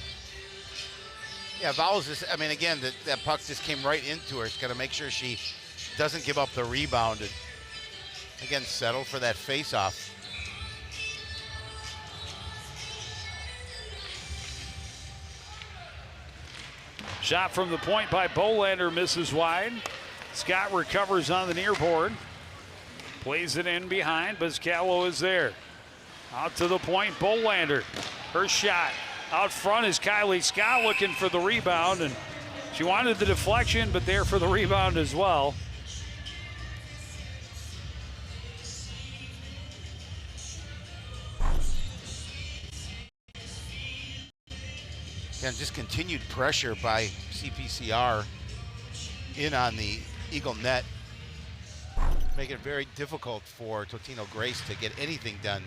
Yeah, Vowles is, I mean, again, that puck just came right into her. She's got to make sure she doesn't give up the rebound and, again, settle for that face-off. Shot from the point by Bolander misses wide. Scott recovers on the near board. Plays it in behind. Bezcalo is there. Out to the point, Bolander. Her shot out front is Kylie Scott looking for the rebound, and she wanted the deflection, but there for the rebound as well. And just continued pressure by CPCR in on the Eagle net, making it very difficult for Totino Grace to get anything done,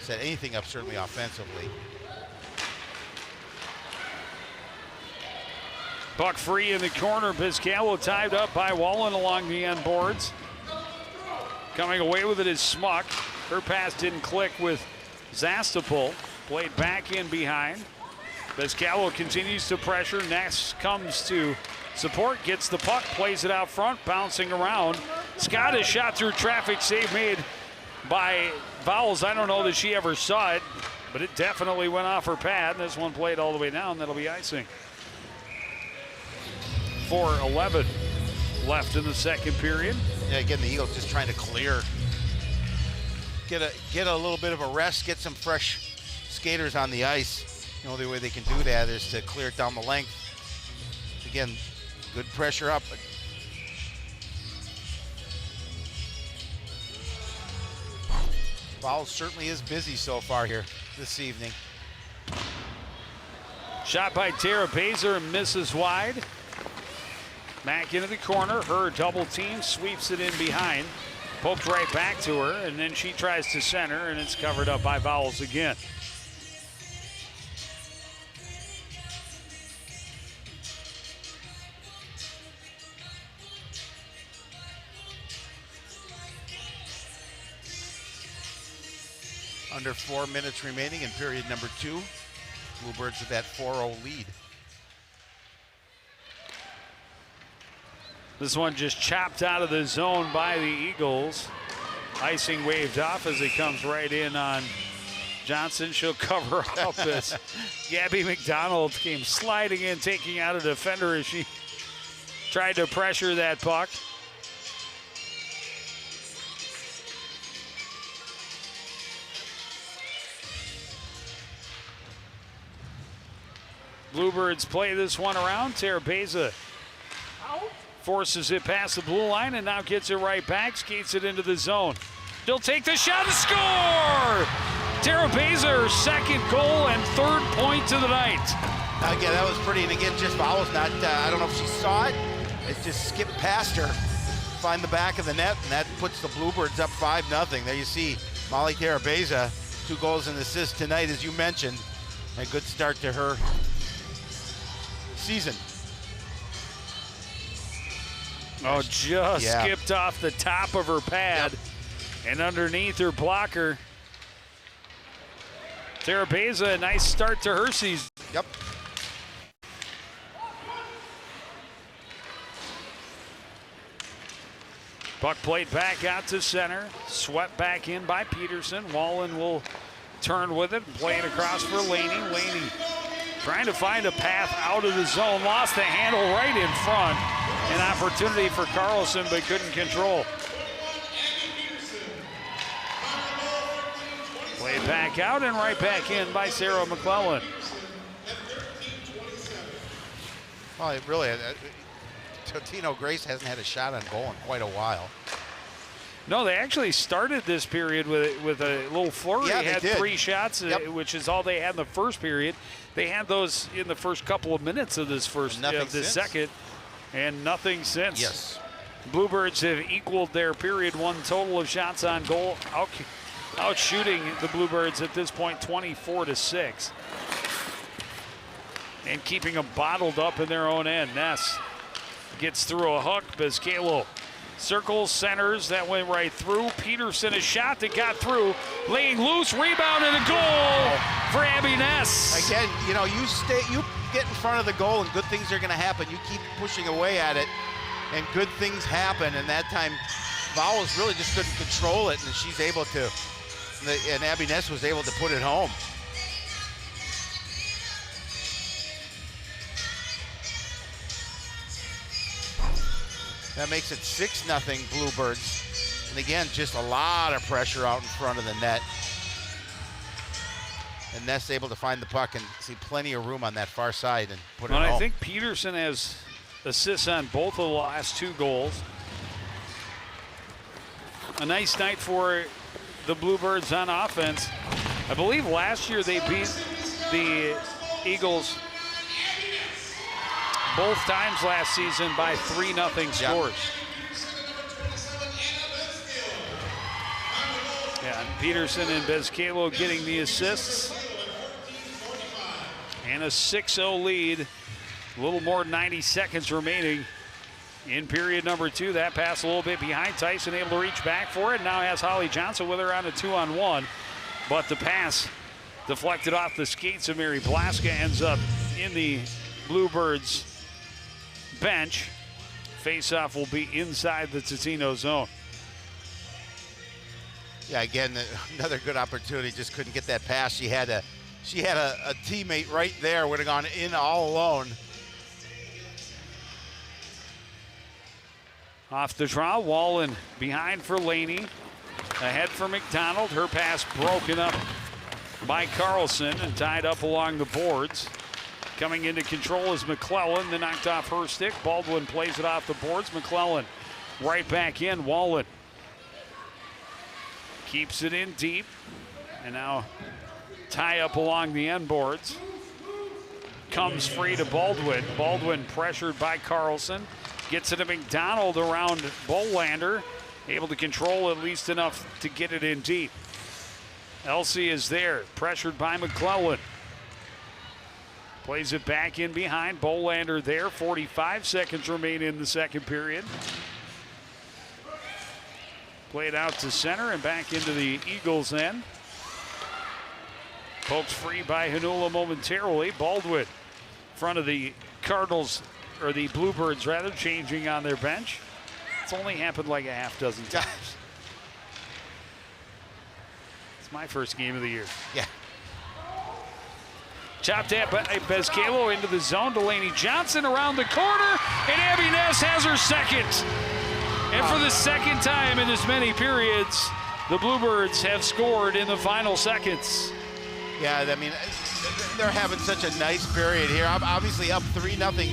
set anything up, certainly offensively. Puck free in the corner. Vizcalo tied up by Wallen along the end boards. Coming away with it is Smuck. Her pass didn't click with Zastapol. Played back in behind. Vizcalo continues to pressure. Ness comes to support, gets the puck, plays it out front, bouncing around. Scott shot through traffic, save made by Vowles. I don't know that she ever saw it, but it definitely went off her pad. This one played all the way down. That'll be icing. 4:11 left in the second period. Yeah, again, the Eagles just trying to clear. Get a little bit of a rest, get some fresh skaters on the ice. The only way they can do that is to clear it down the length. Again, good pressure up. Vowles certainly is busy so far here this evening. Shot by Tara Baser, misses wide. Back into the corner, her double team, sweeps it in behind. Poked right back to her, and then she tries to center, and it's covered up by Vowles again. Under 4 minutes remaining in period number 2. Bluebirds with that 4-0 lead. This one just chopped out of the zone by the Eagles. Icing waved off as it comes right in on Johnson. She'll cover up as Gabby McDonald came sliding in, taking out a defender as she tried to pressure that puck. Bluebirds play this one around. Tara Beza forces it past the blue line and now gets it right back, skates it into the zone. She'll take the shot and score! Tara Beza, her second goal and third point to the night. Again, that was pretty, and again, just Vowles not, I don't know if she saw it. It just skipped past her, find the back of the net, and that puts the Bluebirds up 5-0. There you see Molly Tara Beza, 2 goals and assists tonight, as you mentioned. A good start to her season. Oh, just skipped off the top of her pad and underneath her blocker. Tara Beza, a nice start to her season. Yep. Puck played back out to center, swept back in by Peterson. Wallen will turn with it and play it across for Laney. Laney trying to find a path out of the zone, lost the handle right in front. An opportunity for Carlson, but couldn't control. Played back out and right back in by Sarah McClellan. Well, really, Totino Grace hasn't had a shot on goal in quite a while. No, they actually started this period with a little flurry. Yeah, they had did. 3 shots, which is all they had in the first period. They had those in the first couple of minutes of this second, and nothing since. Yes. Bluebirds have equaled their period 1 total of shots on goal, out shooting the Bluebirds at this point 24-6. And keeping them bottled up in their own end. Ness gets through a hook. Vizcalo circles, centers, that went right through. Peterson, a shot that got through, laying loose, rebound and a goal for Abby Ness. Again, you know, you get in front of the goal and good things are gonna happen. You keep pushing away at it and good things happen, and that time Vowles really just couldn't control it, and she's able to, and Abby Ness was able to put it home. That makes it 6-0 Bluebirds. And again, just a lot of pressure out in front of the net. And Ness able to find the puck and see plenty of room on that far side and put it home. I think Peterson has assists on both of the last 2 goals. A nice night for the Bluebirds on offense. I believe last year they beat the Eagles both times last season by 3-0 scores. Yeah, and Peterson and Vizcalo getting the assists. And a 6-0 lead A little more than 90 seconds remaining in period number 2. That pass a little bit behind. Tyson able to reach back for it. Now has Holly Johnson with her on a 2-on-1. But the pass deflected off the skates of Mary Blaska, ends up in the Bluebirds bench. Face-off will be inside the Totino zone. Yeah, again, another good opportunity. Just couldn't get that pass. She had a teammate right there. Would have gone in all alone. Off the draw, Wallen behind for Laney. Ahead for McDonald. Her pass broken up by Carlson and tied up along the boards. Coming into control is McClellan. Then knocked off her stick. Baldwin plays it off the boards. McClellan right back in. Wallen keeps it in deep. And now tie up along the end boards. Comes free to Baldwin. Baldwin pressured by Carlson. Gets it to McDonald around Bolander. Able to control at least enough to get it in deep. Elsie is there, pressured by McClellan. Plays it back in behind. Bolander there. 45 seconds remain in the second period. Played out to center and back into the Eagles end. Pokes free by Hanula momentarily. Baldwin, front of the Cardinals, or the Bluebirds rather, changing on their bench. It's only happened like a half dozen times. It's my first game of the year. Yeah. Chopped at by Bezcalo into the zone. Delaney Johnson around the corner, and Abby Ness has her second. And for the second time in as many periods, the Bluebirds have scored in the final seconds. Yeah, I mean, they're having such a nice period here. I'm obviously up 3-0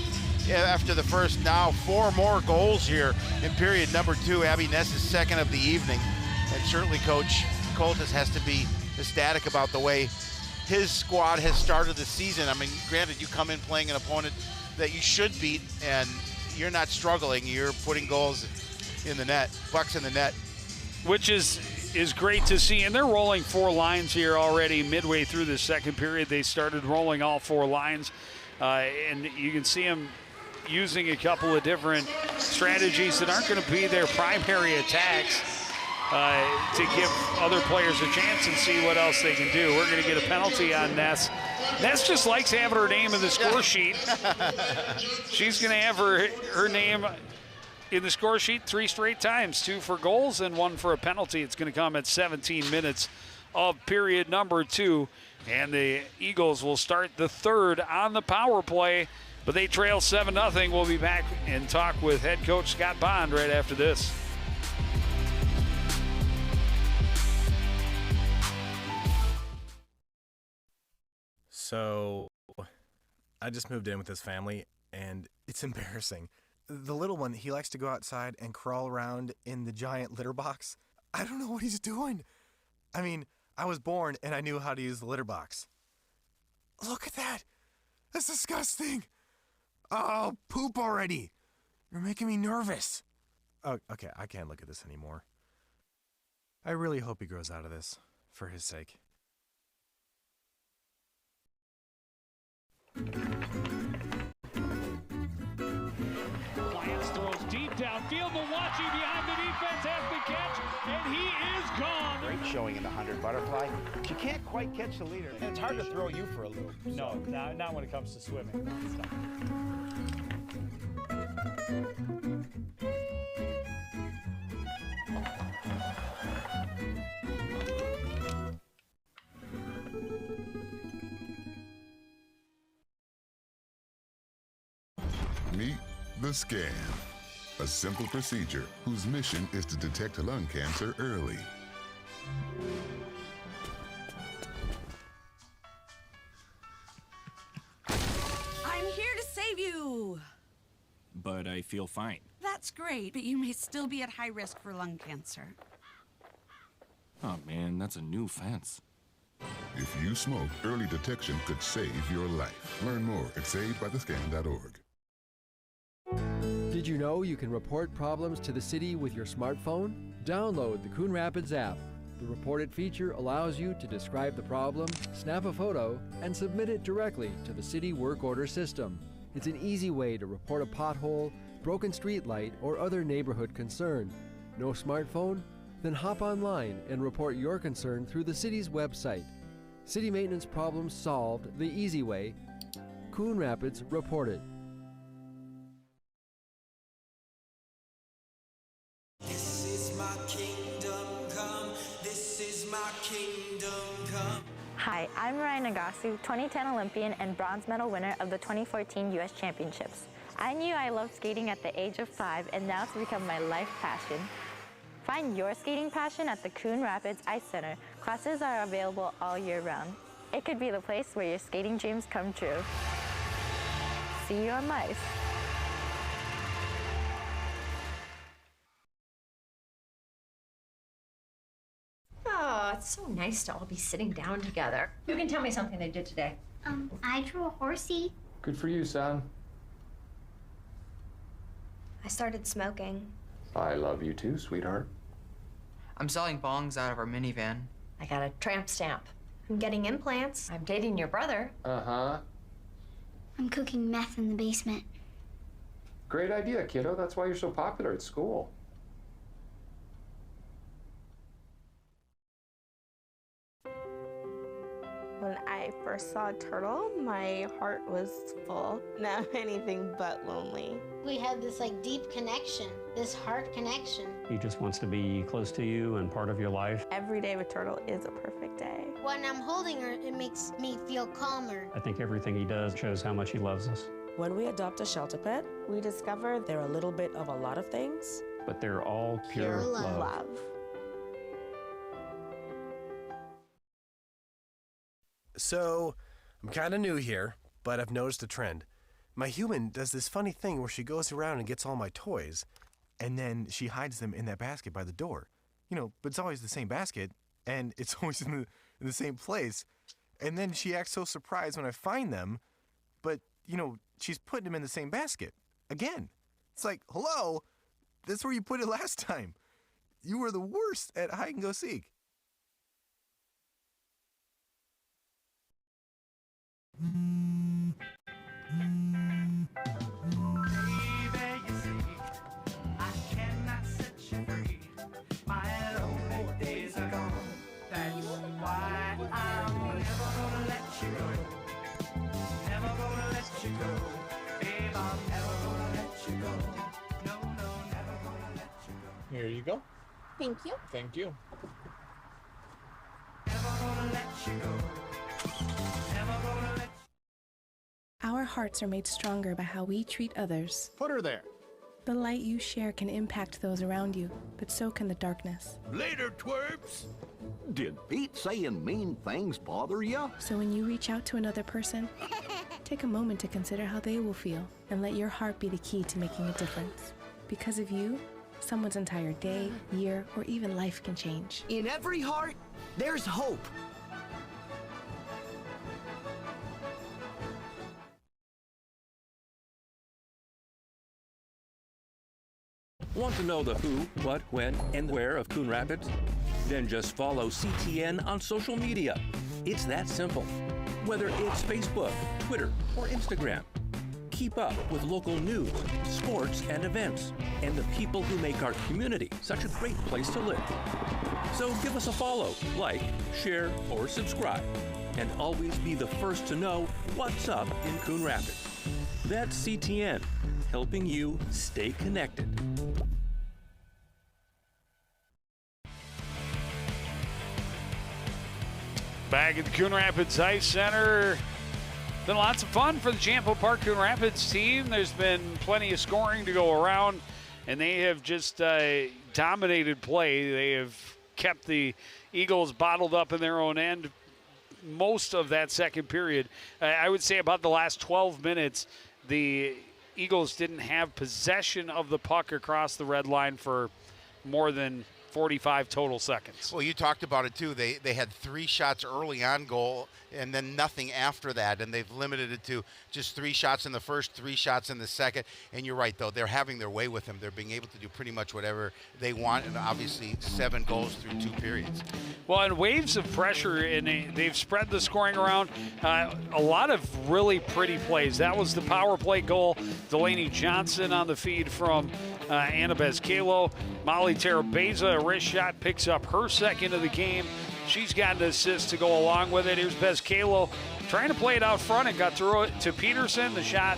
after the first. Now 4 more goals here in period number 2. Abby Ness is second of the evening. And certainly Coach Coltis has to be ecstatic about the way his squad has started the season. I mean, granted, you come in playing an opponent that you should beat, and you're not struggling. You're putting goals in the net, pucks in the net. Which is great to see. And they're rolling 4 lines here already midway through the second period. They started rolling all 4 lines. And you can see them using a couple of different strategies that aren't going to be their primary attacks to give other players a chance and see what else they can do. We're going to get a penalty on Ness. Ness just likes having her name in the score sheet. She's going to have her name in the score sheet 3 straight times, 2 for goals and 1 for a penalty. It's going to come at 17 minutes of period number 2. And the Eagles will start the third on the power play, but they trail 7-0. We'll be back and talk with head coach Scott Bond right after this. So, I just moved in with his family, and it's embarrassing. The little one, he likes to go outside and crawl around in the giant litter box. I don't know what he's doing. I mean, I was born and I knew how to use the litter box. Look at that. That's disgusting. Oh, poop already. You're making me nervous. Oh, okay, I can't look at this anymore. I really hope he grows out of this, for his sake. Lance throws deep downfield. Milwaukee behind the defense has the catch, and he is gone. Great showing in the 100 butterfly. She can't quite catch the leader. And it's hard to throw you for a loop. No, not when it comes to swimming. Meet the scan, a simple procedure whose mission is to detect lung cancer early. I'm here to save you. But I feel fine. That's great, but you may still be at high risk for lung cancer. Oh man, that's a new fence. If you smoke, early detection could save your life. Learn more at savedbythescan.org. Did you know you can report problems to the city with your smartphone? Download the Coon Rapids app. The Report It feature allows you to describe the problem, snap a photo, and submit it directly to the city work order system. It's an easy way to report a pothole, broken street light, or other neighborhood concern. No smartphone? Then hop online and report your concern through the city's website. City maintenance problems solved the easy way. Coon Rapids reported. This is my kingdom come. This is my kingdom come. Hi, I'm Ryan Nagasu, 2010 Olympian and bronze medal winner of the 2014 U.S. Championships. I knew I loved skating at the age of 5, and now it's become my life passion. Find your skating passion at the Coon Rapids Ice Center. Classes are available all year round. It could be the place where your skating dreams come true. See you on the ice. Oh, it's so nice to all be sitting down together. You can tell me something they did today. I drew a horsey. Good for you, son. I started smoking. I love you too, sweetheart. I'm selling bongs out of our minivan. I got a tramp stamp. I'm getting implants. I'm dating your brother. Uh-huh. I'm cooking meth in the basement. Great idea, kiddo. That's why you're so popular at school. When I first saw a turtle, my heart was full. Now I'm anything but lonely. We had this deep connection, this heart connection. He just wants to be close to you and part of your life. Every day with Turtle is a perfect day. When I'm holding her, it makes me feel calmer. I think everything he does shows how much he loves us. When we adopt a shelter pet, we discover they're a little bit of a lot of things. But they're all pure love. So, I'm kind of new here, but I've noticed a trend. My human does this funny thing where she goes around and gets all my toys, and then she hides them in that basket by the door. But it's always the same basket, and it's always in the same place. And then she acts so surprised when I find them, but, she's putting them in the same basket. Again. It's like, hello, that's where you put it last time. You were the worst at hide and go seek. Here you go. Thank you. Thank you. Our hearts are made stronger by how we treat others. Put her there. The light you share can impact those around you, but so can the darkness. Later, twerps. Did Pete saying mean things bother you? So when you reach out to another person, take a moment to consider how they will feel and let your heart be the key to making a difference. Because of you, someone's entire day, year, or even life can change. In every heart, there's hope. Want to know the who, what, when, and where of Coon Rapids? Then just follow CTN on social media. It's that simple. Whether it's Facebook, Twitter, or Instagram. Keep up with local news, sports, and events, and the people who make our community such a great place to live. So give us a follow, like, share, or subscribe, and always be the first to know what's up in Coon Rapids. That's CTN, helping you stay connected. Back at the Coon Rapids Ice Center. Been lots of fun for the Champo Park Coon Rapids team. There's been plenty of scoring to go around, and they have just dominated play. They have kept the Eagles bottled up in their own end most of that second period. I would say about the last 12 minutes, the Eagles didn't have possession of the puck across the red line for more than 45 total seconds. Well, you talked about it too. They had 3 shots early on goal and then nothing after that, and they've limited it to just 3 shots in the first, 3 shots in the second. And you're right, though. They're having their way with them. They're being able to do pretty much whatever they want, and obviously 7 goals through 2 periods. Well, and waves of pressure, and they've spread the scoring around. A lot of really pretty plays. That was the power play goal. Delaney Johnson on the feed from Anna Bezcalo. Molly Terabeza, a wrist shot, picks up her second of the game. She's got an assist to go along with it. Here's Bezcalo trying to play it out front and got through it to Peterson. The shot,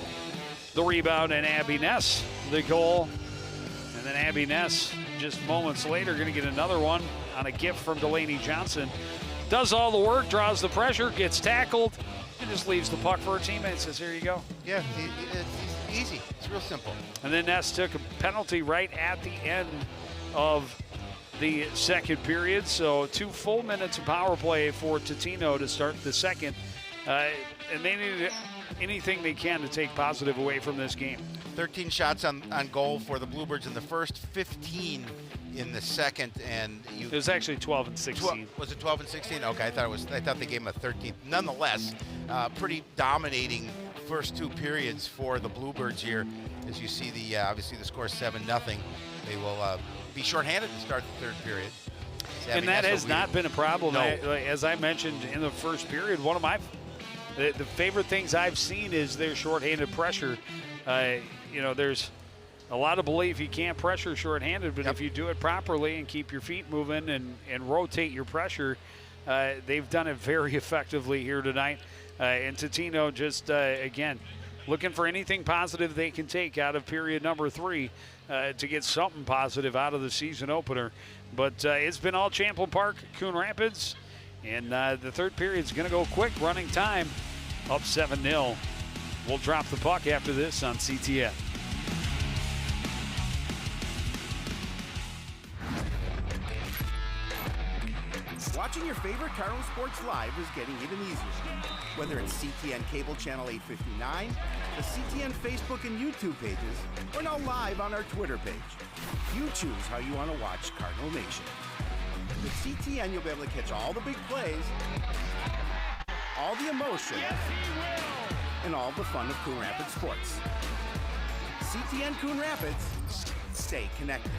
the rebound, and Abby Ness, the goal. And then Abby Ness, just moments later, going to get another one on a gift from Delaney Johnson. Does all the work, draws the pressure, gets tackled, and just leaves the puck for her teammate. Says, here you go. Yeah, it's easy. It's real simple. And then Ness took a penalty right at the end of the second period. So 2 full minutes of power play for Totino to start the second. And they needed anything they can to take positive away from this game. 13 shots on goal for the Bluebirds in the first, 15 in the second, and it was actually 12 and 16. Was it 12 and 16? Okay, I thought they gave him a 13th. Nonetheless, pretty dominating first 2 periods for the Bluebirds here. As you see, obviously the score is 7-0. They will be shorthanded to start the third period. And that has not been a problem. No. As I mentioned in the first period, one of the favorite things I've seen is their shorthanded pressure. There's a lot of belief you can't pressure shorthanded, but if you do it properly and keep your feet moving and rotate your pressure, they've done it very effectively here tonight. And Totino just, again, looking for anything positive they can take out of period number 3 to get something positive out of the season opener. But it's been all Champlain Park, Coon Rapids, and the third period is going to go quick, running time, up 7-0. We'll drop the puck after this on CTN. Watching your favorite Carlin Sports live is getting even easier. Whether it's CTN Cable Channel 859, the CTN Facebook and YouTube pages, or now live on our Twitter page. You choose how you want to watch Cardinal Nation. With CTN, you'll be able to catch all the big plays, all the emotion, and all the fun of Coon Rapids sports. CTN Coon Rapids, stay connected.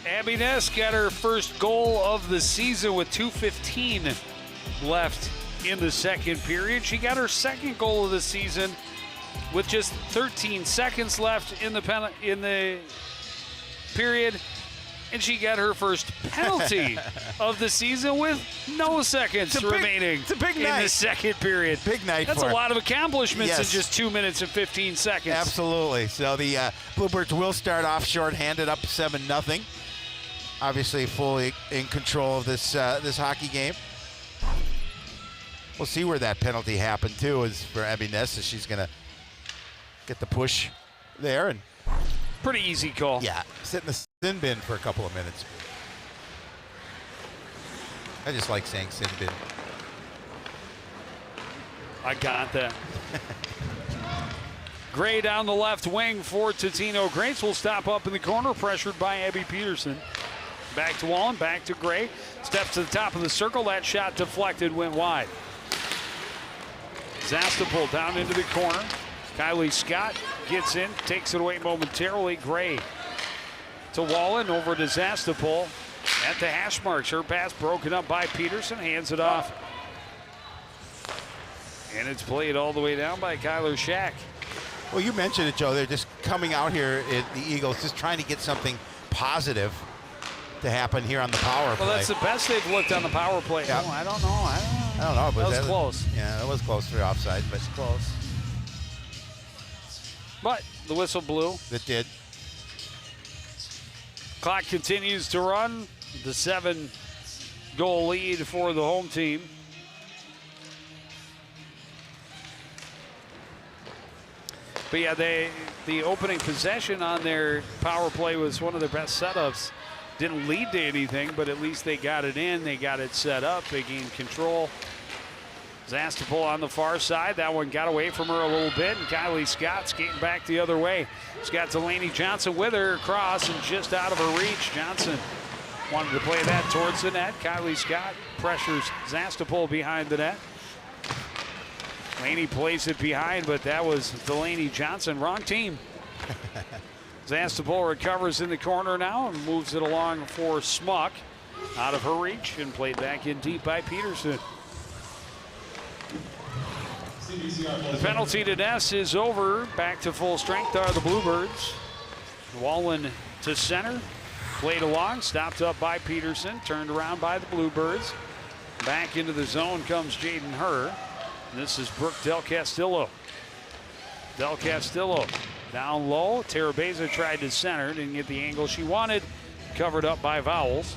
Abby Ness got her first goal of the season with 2:15 left in the second period. She got her second goal of the season with just 13 seconds left in the period. And she got her first penalty of the season with no seconds remaining in the second period. Big night That's for a her. lot of accomplishments Yes. in just 2 minutes and 15 seconds. Absolutely. So the Bluebirds will start off short-handed, up 7-0. Obviously, fully in control of this this hockey game. We'll see where that penalty happened too. Is for Abby Ness, as she's gonna get the push there and. Pretty easy call. Yeah, sit in the sin bin for a couple of minutes. I just like saying sin bin. I got that. Gray down the left wing for Totino. Grace will stop up in the corner, pressured by Abby Peterson. Back to Wallen, back to Gray. Steps to the top of the circle. That shot deflected, went wide. Zastapol down into the corner. Kylie Scott gets in, takes it away momentarily. Gray to Wallen, over to Zastapol at the hash marks. Her pass broken up by Peterson, hands it off. And it's played all the way down by Kyler Shack. Well, you mentioned it, Joe. They're just coming out here at the Eagles, just trying to get something positive to happen here on the power play. Well, that's the best they've looked on the power play. Yeah. Oh, I don't know. But That was close. Yeah, that was close for offside, but close. But the whistle blew. It did. Clock continues to run. The 7-goal lead for the home team. But yeah, the opening possession on their power play was one of their best setups. Didn't lead to anything, but at least they got it in. They got it set up. They gained control. Zastapol on the far side. That one got away from her a little bit, and Kylie Scott skating back the other way. She's got Delaney Johnson with her across and just out of her reach. Johnson wanted to play that towards the net. Kylie Scott pressures Zastapol behind the net. Laney plays it behind, but that was Delaney Johnson. Wrong team. Zastapol recovers in the corner now and moves it along for Smuck. Out of her reach and played back in deep by Peterson. The penalty to Ness is over. Back to full strength are the Bluebirds. Wallen to center. Played along, stopped up by Peterson, turned around by the Bluebirds. Back into the zone comes Jaden Herr. This is Brooke Del Castillo. Del Castillo down low. Terabeza tried to center, didn't get the angle she wanted. Covered up by Vowles.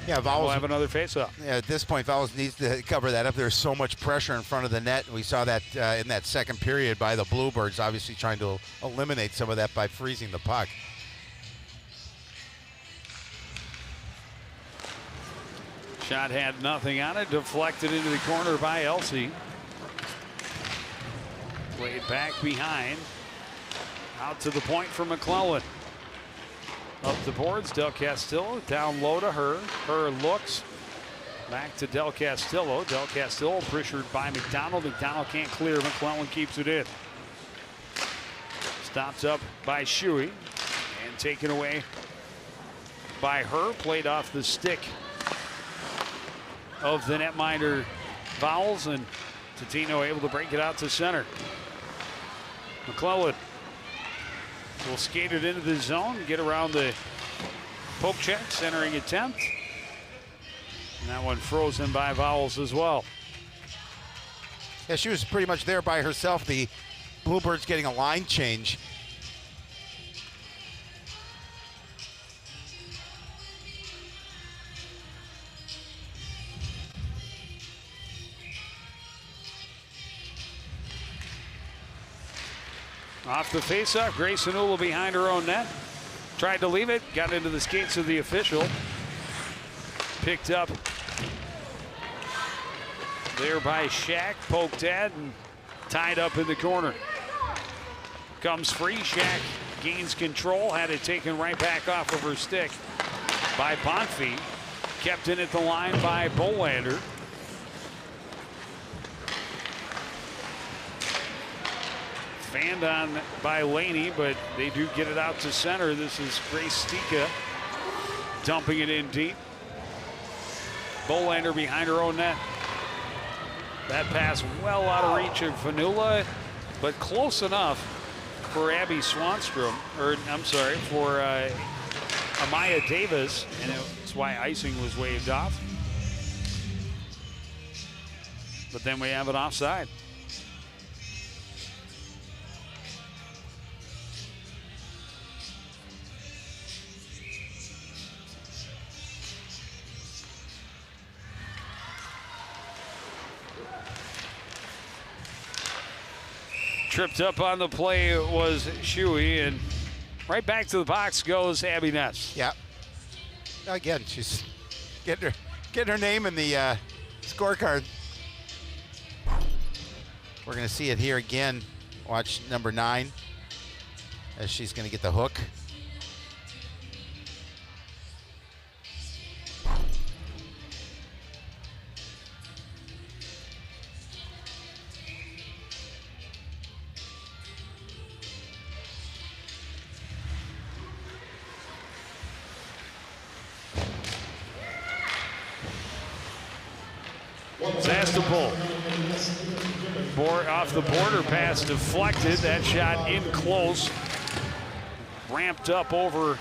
Yeah, Vowles will have another face-off. Yeah, at this point, Vowles needs to cover that up. There's so much pressure in front of the net. We saw that in that second period by the Bluebirds, obviously trying to eliminate some of that by freezing the puck. Shot had nothing on it. Deflected into the corner by Elsie. Played back behind. Out to the point for McClellan. Up the boards, Del Castillo down low to her. Her looks back to Del Castillo. Del Castillo pressured by McDonald. McDonald can't clear. McClellan keeps it in. Stopped up by Shuey and taken away by her. Played off the stick of the netminder Vowles, and Totino able to break it out to center. McClellan will skate it into the zone, get around the poke check, centering attempt. And that one frozen by Vowles as well. Yeah, she was pretty much there by herself. The Bluebirds getting a line change. Off the faceoff, Grayson Ula behind her own net. Tried to leave it, got into the skates of the official. Picked up there by Shack, poked at and tied up in the corner. Comes free, Shack gains control, had it taken right back off of her stick by Bonfie. Kept in at the line by Bolander. Fanned on by Laney, but they do get it out to center. This is Grace Stika dumping it in deep. Bolander behind her own net. That pass well out of reach of Fanula, but close enough for Abby Swanstrom, or I'm sorry, for Amaya Davis, and that's why icing was waved off. But then we have it offside. Tripped up on the play was Shuey, and right back to the box goes Abby Ness. Yeah. Again, she's getting her name in the scorecard. We're going to see it here again. Watch number 9 as she's going to get the hook. Zastapol. Off the border pass deflected. That shot in close. Ramped up over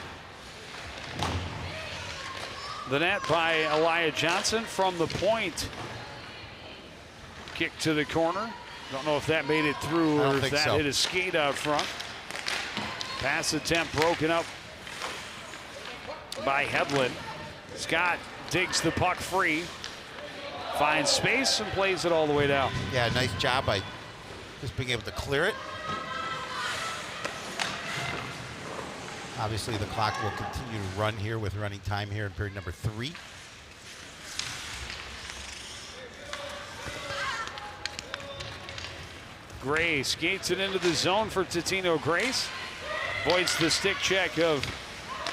the net by Elia Johnson from the point. Kick to the corner. Don't know if that made it through or if that hit a skate out front. Pass attempt broken up by Hedlund. Scott digs the puck free. Finds space and plays it all the way down. Yeah, nice job by just being able to clear it. Obviously, the clock will continue to run here with running time here in period number 3. Gray skates it into the zone for Totino Grace. Voids the stick check of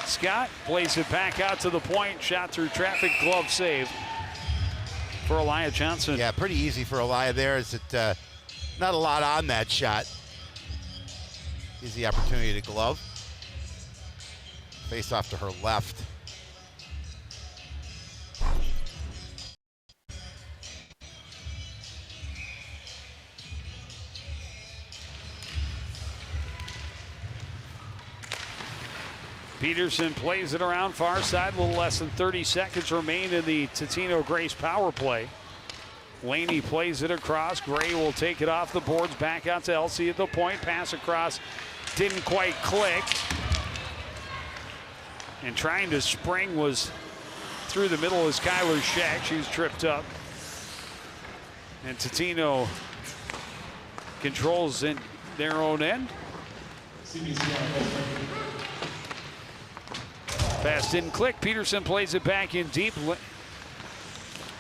Scott. Plays it back out to the point. Shot through traffic, glove save for Elia Johnson. Yeah, pretty easy for Elia there. Is it not a lot on that shot. Easy opportunity to glove. Face off to her left. Peterson plays it around far side. A little less than 30 seconds remain in the Totino Grace power play. Laney plays it across. Gray will take it off the boards. Back out to Elsie at the point. Pass across. Didn't quite click. And trying to spring was through the middle is Kyler Shack. She was tripped up. And Totino controls in their own end. Pass didn't click. Peterson plays it back in deep.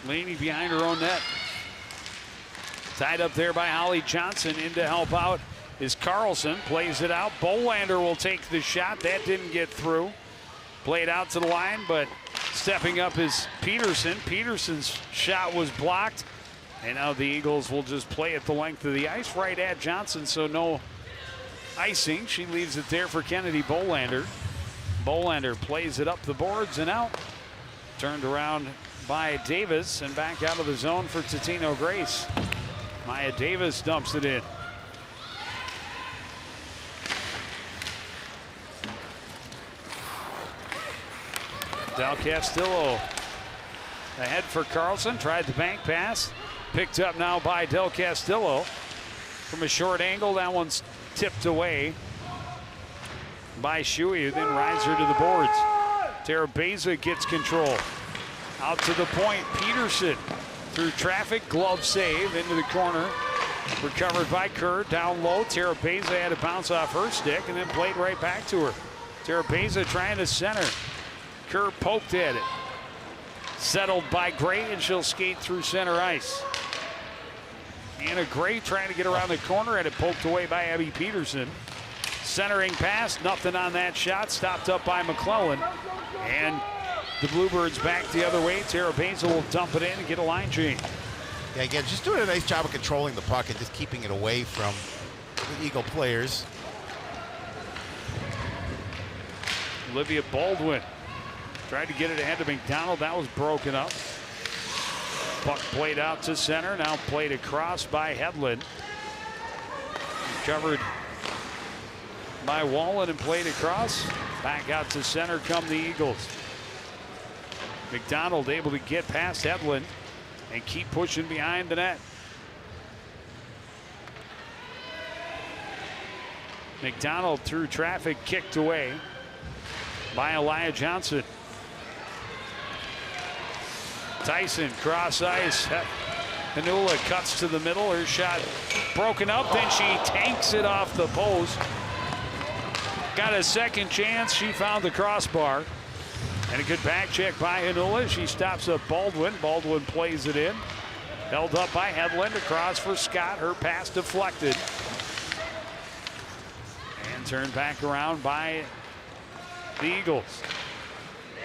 Laney behind her own net. Tied up there by Holly Johnson. In to help out is Carlson. Plays it out. Bolander will take the shot. That didn't get through. Played out to the line, but stepping up is Peterson. Peterson's shot was blocked. And now the Eagles will just play it the length of the ice right at Johnson, so no icing. She leaves it there for Kennedy Bolander. Bolander plays it up the boards and out. Turned around by Davis and back out of the zone for Totino Grace. Maya Davis dumps it in. Del Castillo ahead for Carlson. Tried the bank pass. Picked up now by Del Castillo. From a short angle, that one's tipped away by Shuey, who then rides her to the boards. Terabeza gets control. Out to the point, Peterson through traffic, glove save into the corner. Recovered by Kerr, down low. Terabeza had to bounce off her stick and then played right back to her. Terabeza trying to center. Kerr poked at it. Settled by Gray, and she'll skate through center ice. Anna Gray trying to get around the corner, had it poked away by Abby Peterson. Centering pass, nothing on that shot. Stopped up by McClellan. And the Bluebirds back the other way. Terabeza will dump it in and get a line change. Yeah, again, just doing a nice job of controlling the puck and just keeping it away from the Eagle players. Olivia Baldwin Tried to get it ahead to McDonald. That was broken up. Puck played out to center. Now played across by Hedlund. Covered by Wallen and played across. Back out to center come the Eagles. McDonald able to get past Hedlund and keep pushing behind the net. McDonald through traffic, kicked away by Elia Johnson. Tyson cross ice. Hanula cuts to the middle. Her shot broken up. Then she tanks it off the post. Got a second chance. She found the crossbar. And a good back check by Hanula. She stops up Baldwin. Baldwin plays it in. Held up by Hedlund. Across for Scott. Her pass deflected. And turned back around by the Eagles.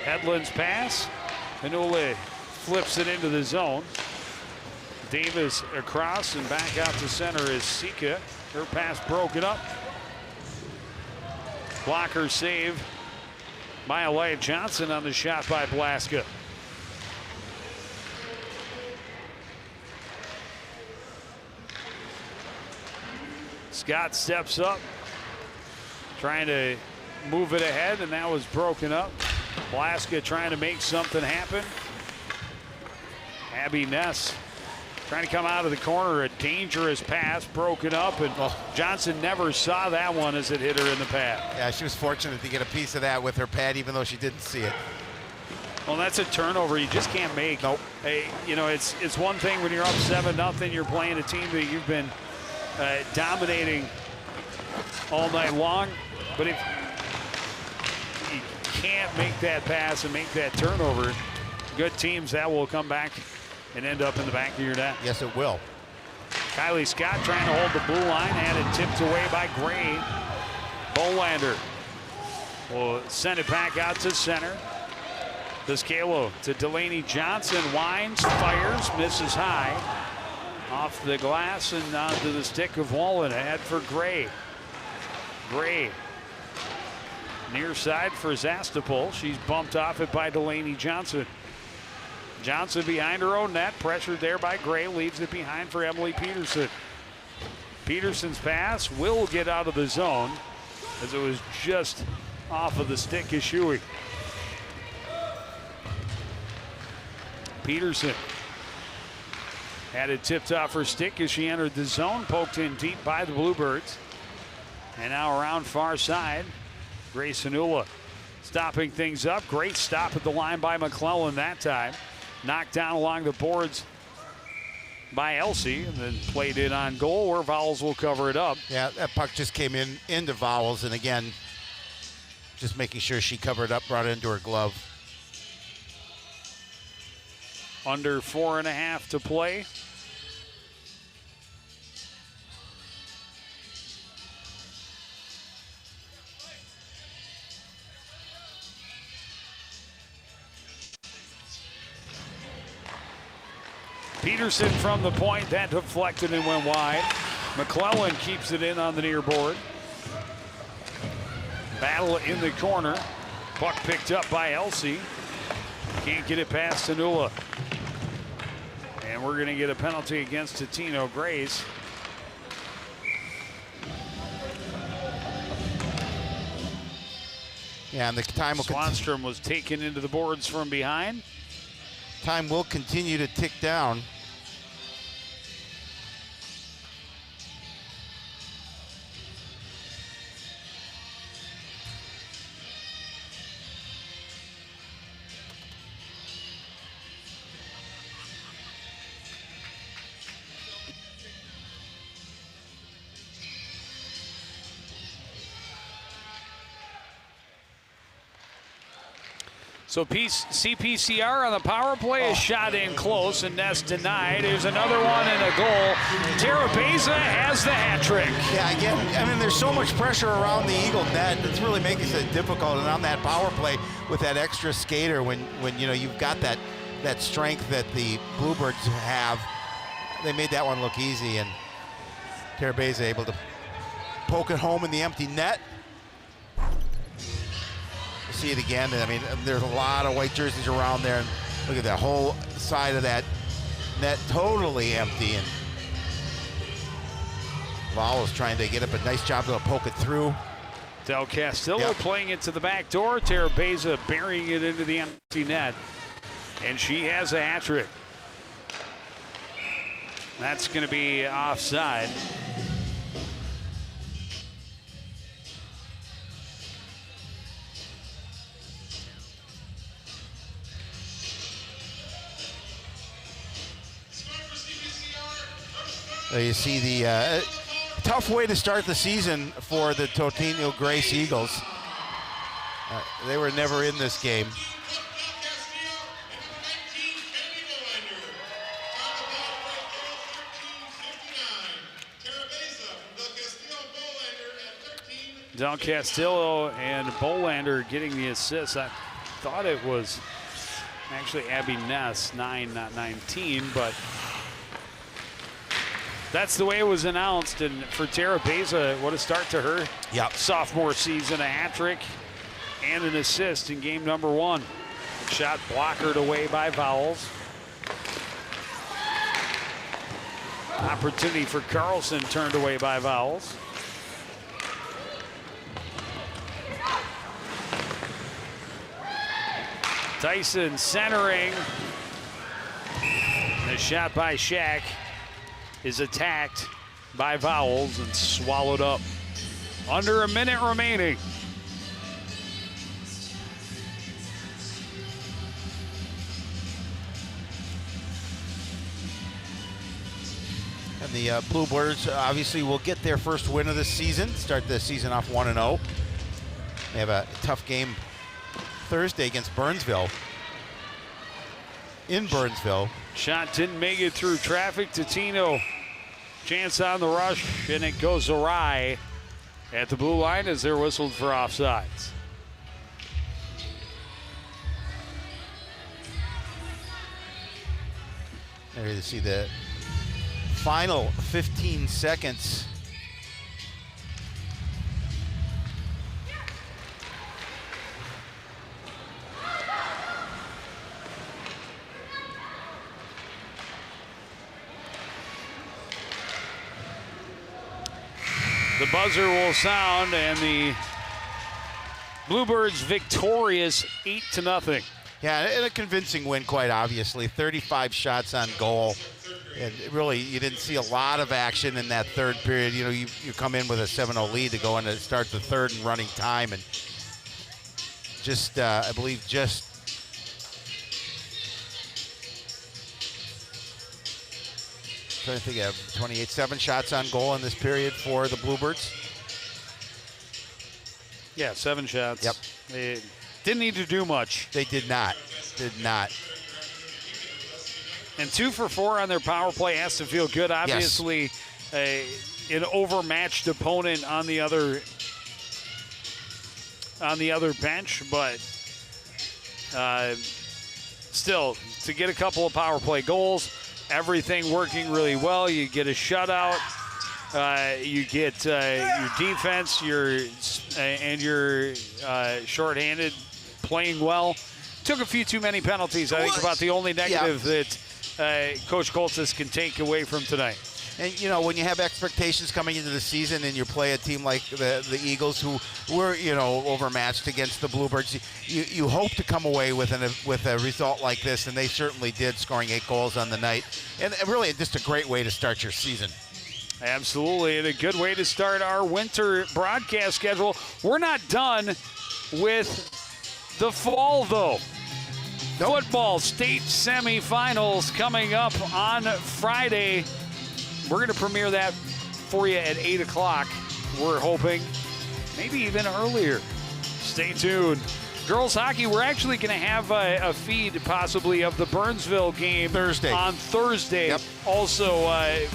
Hedlund's pass. Hanula flips it into the zone. Davis across and back out to center is Sika. Her pass broken up. Blocker save by Elia Johnson on the shot by Blaska. Scott steps up, trying to move it ahead, and that was broken up. Blaska trying to make something happen. Abby Ness trying to come out of the corner. A dangerous pass broken up, and Johnson never saw that one as it hit her in the pad. Yeah, she was fortunate to get a piece of that with her pad, even though she didn't see it. Well, that's a turnover you just can't make. Nope. Hey, you know, it's one thing when you're up 7-0, you're playing a team that you've been dominating all night long, but if you can't make that pass and make that turnover, good teams that will come back and end up in the back of your net. Yes, it will. Kylie Scott trying to hold the blue line, had it tipped away by Gray. Bolander will send it back out to center. Piscalo to Delaney Johnson, winds, fires, misses high. Off the glass and onto the stick of Wallen. Ahead for Gray. Gray near side for Zastapol. She's bumped off it by Delaney Johnson. Johnson behind her own net, pressured there by Gray, leaves it behind for Emily Peterson. Peterson's pass will get out of the zone as it was just off of the stick of Shuey. Peterson had it tipped off her stick as she entered the zone, poked in deep by the Bluebirds. And now around far side, Grace Hanula stopping things up. Great stop at the line by McClellan that time. Knocked down along the boards by Elsie and then played it on goal where Vowles will cover it up. Yeah, that puck just came into Vowles, and again, just making sure she covered up, brought it into her glove. Under 4.5 to play. Peterson from the point, that deflected and went wide. McClellan keeps it in on the near board. Battle in the corner. Puck picked up by Elsie. Can't get it past Hanula. And we're going to get a penalty against Totino Grace. Yeah, and the time will Swanstrom was taken into the boards from behind. Time will continue to tick down. So CPCR on the power play is shot in close and Ness denied. There's another one and a goal. Tara Beza has the hat trick. Yeah, again, I mean, there's so much pressure around the Eagle net. It's really making it difficult. And on that power play with that extra skater, when you know you've got that strength that the Bluebirds have, they made that one look easy. And Tara Beza able to poke it home in the empty net. see it again. I mean, there's a lot of white jerseys around there. And look at that whole side of that net totally empty. And Vowell's trying to get it, but nice job to poke it through. Del Castillo playing it to the back door. Tara Beza burying it into the empty net. And she has a hat trick. That's going to be offside. You see the tough way to start the season for the Totino Grace Eagles. They were never in this game. Del Castillo and Bolander getting the assist. I thought it was actually Abby Ness, 9, not 19, but that's the way it was announced. And for Tara Beza, what a start to her sophomore season. A hat trick and an assist in game number 1. Shot blockered away by Vowels. Opportunity for Carlson turned away by Vowels. Tyson centering. The shot by Shack is attacked by Vowels and swallowed up. Under a minute remaining. And the Bluebirds obviously will get their first win of the season, start the season off 1-0. They have a tough game Thursday against Burnsville. In Burnsville. Shot didn't make it through traffic. Totino, chance on the rush, and it goes awry at the blue line as they're whistled for offsides. There you see the final 15 seconds. The buzzer will sound, and the Bluebirds victorious 8-0. Yeah, and a convincing win, quite obviously. 35 shots on goal. And really, you didn't see a lot of action in that third period. You know, you come in with a 7-0 lead to go in and start the third and running time. And just, I believe, just trying to think of 28, 7 shots on goal in this period for the Bluebirds. Yeah, 7 shots. Yep. They didn't need to do much. They did not. Did not. And 2 for 4 on their power play has to feel good. Obviously, an overmatched opponent on the other bench, but still, to get a couple of power play goals, everything working really well. You get a shutout. You get your defense, your shorthanded playing well. Took a few too many penalties. I think about the only negative that Coach Coltis can take away from tonight. And, you know, when you have expectations coming into the season and you play a team like the Eagles, who were, you know, overmatched against the Bluebirds, you hope to come away with a result like this, and they certainly did, scoring 8 goals on the night. And really just a great way to start your season. Absolutely, and a good way to start our winter broadcast schedule. We're not done with the fall, though. Football state semifinals coming up on Friday. We're going to premiere that for you at 8 o'clock. We're hoping maybe even earlier. Stay tuned. Girls hockey, we're actually going to have a feed possibly of the Burnsville game on Thursday. Yep. Also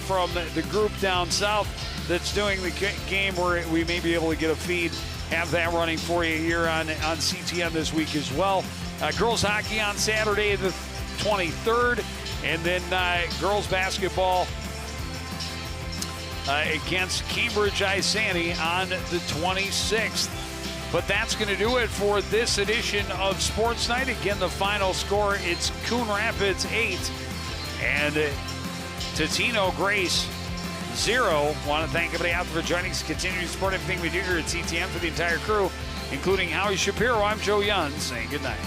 from the group down south that's doing the game, where we may be able to get a feed. Have that running for you here on CTN this week as well. Girls hockey on Saturday the 23rd, and then girls basketball against Cambridge Isani on the 26th. But that's going to do it for this edition of Sports Night. Again, the final score, it's Coon Rapids 8 and Totino Grace 0. Want to thank everybody out there for joining us. Continue to support everything we do here at CTN. For the entire crew, including Howie Shapiro, I'm Joe Young, saying good night.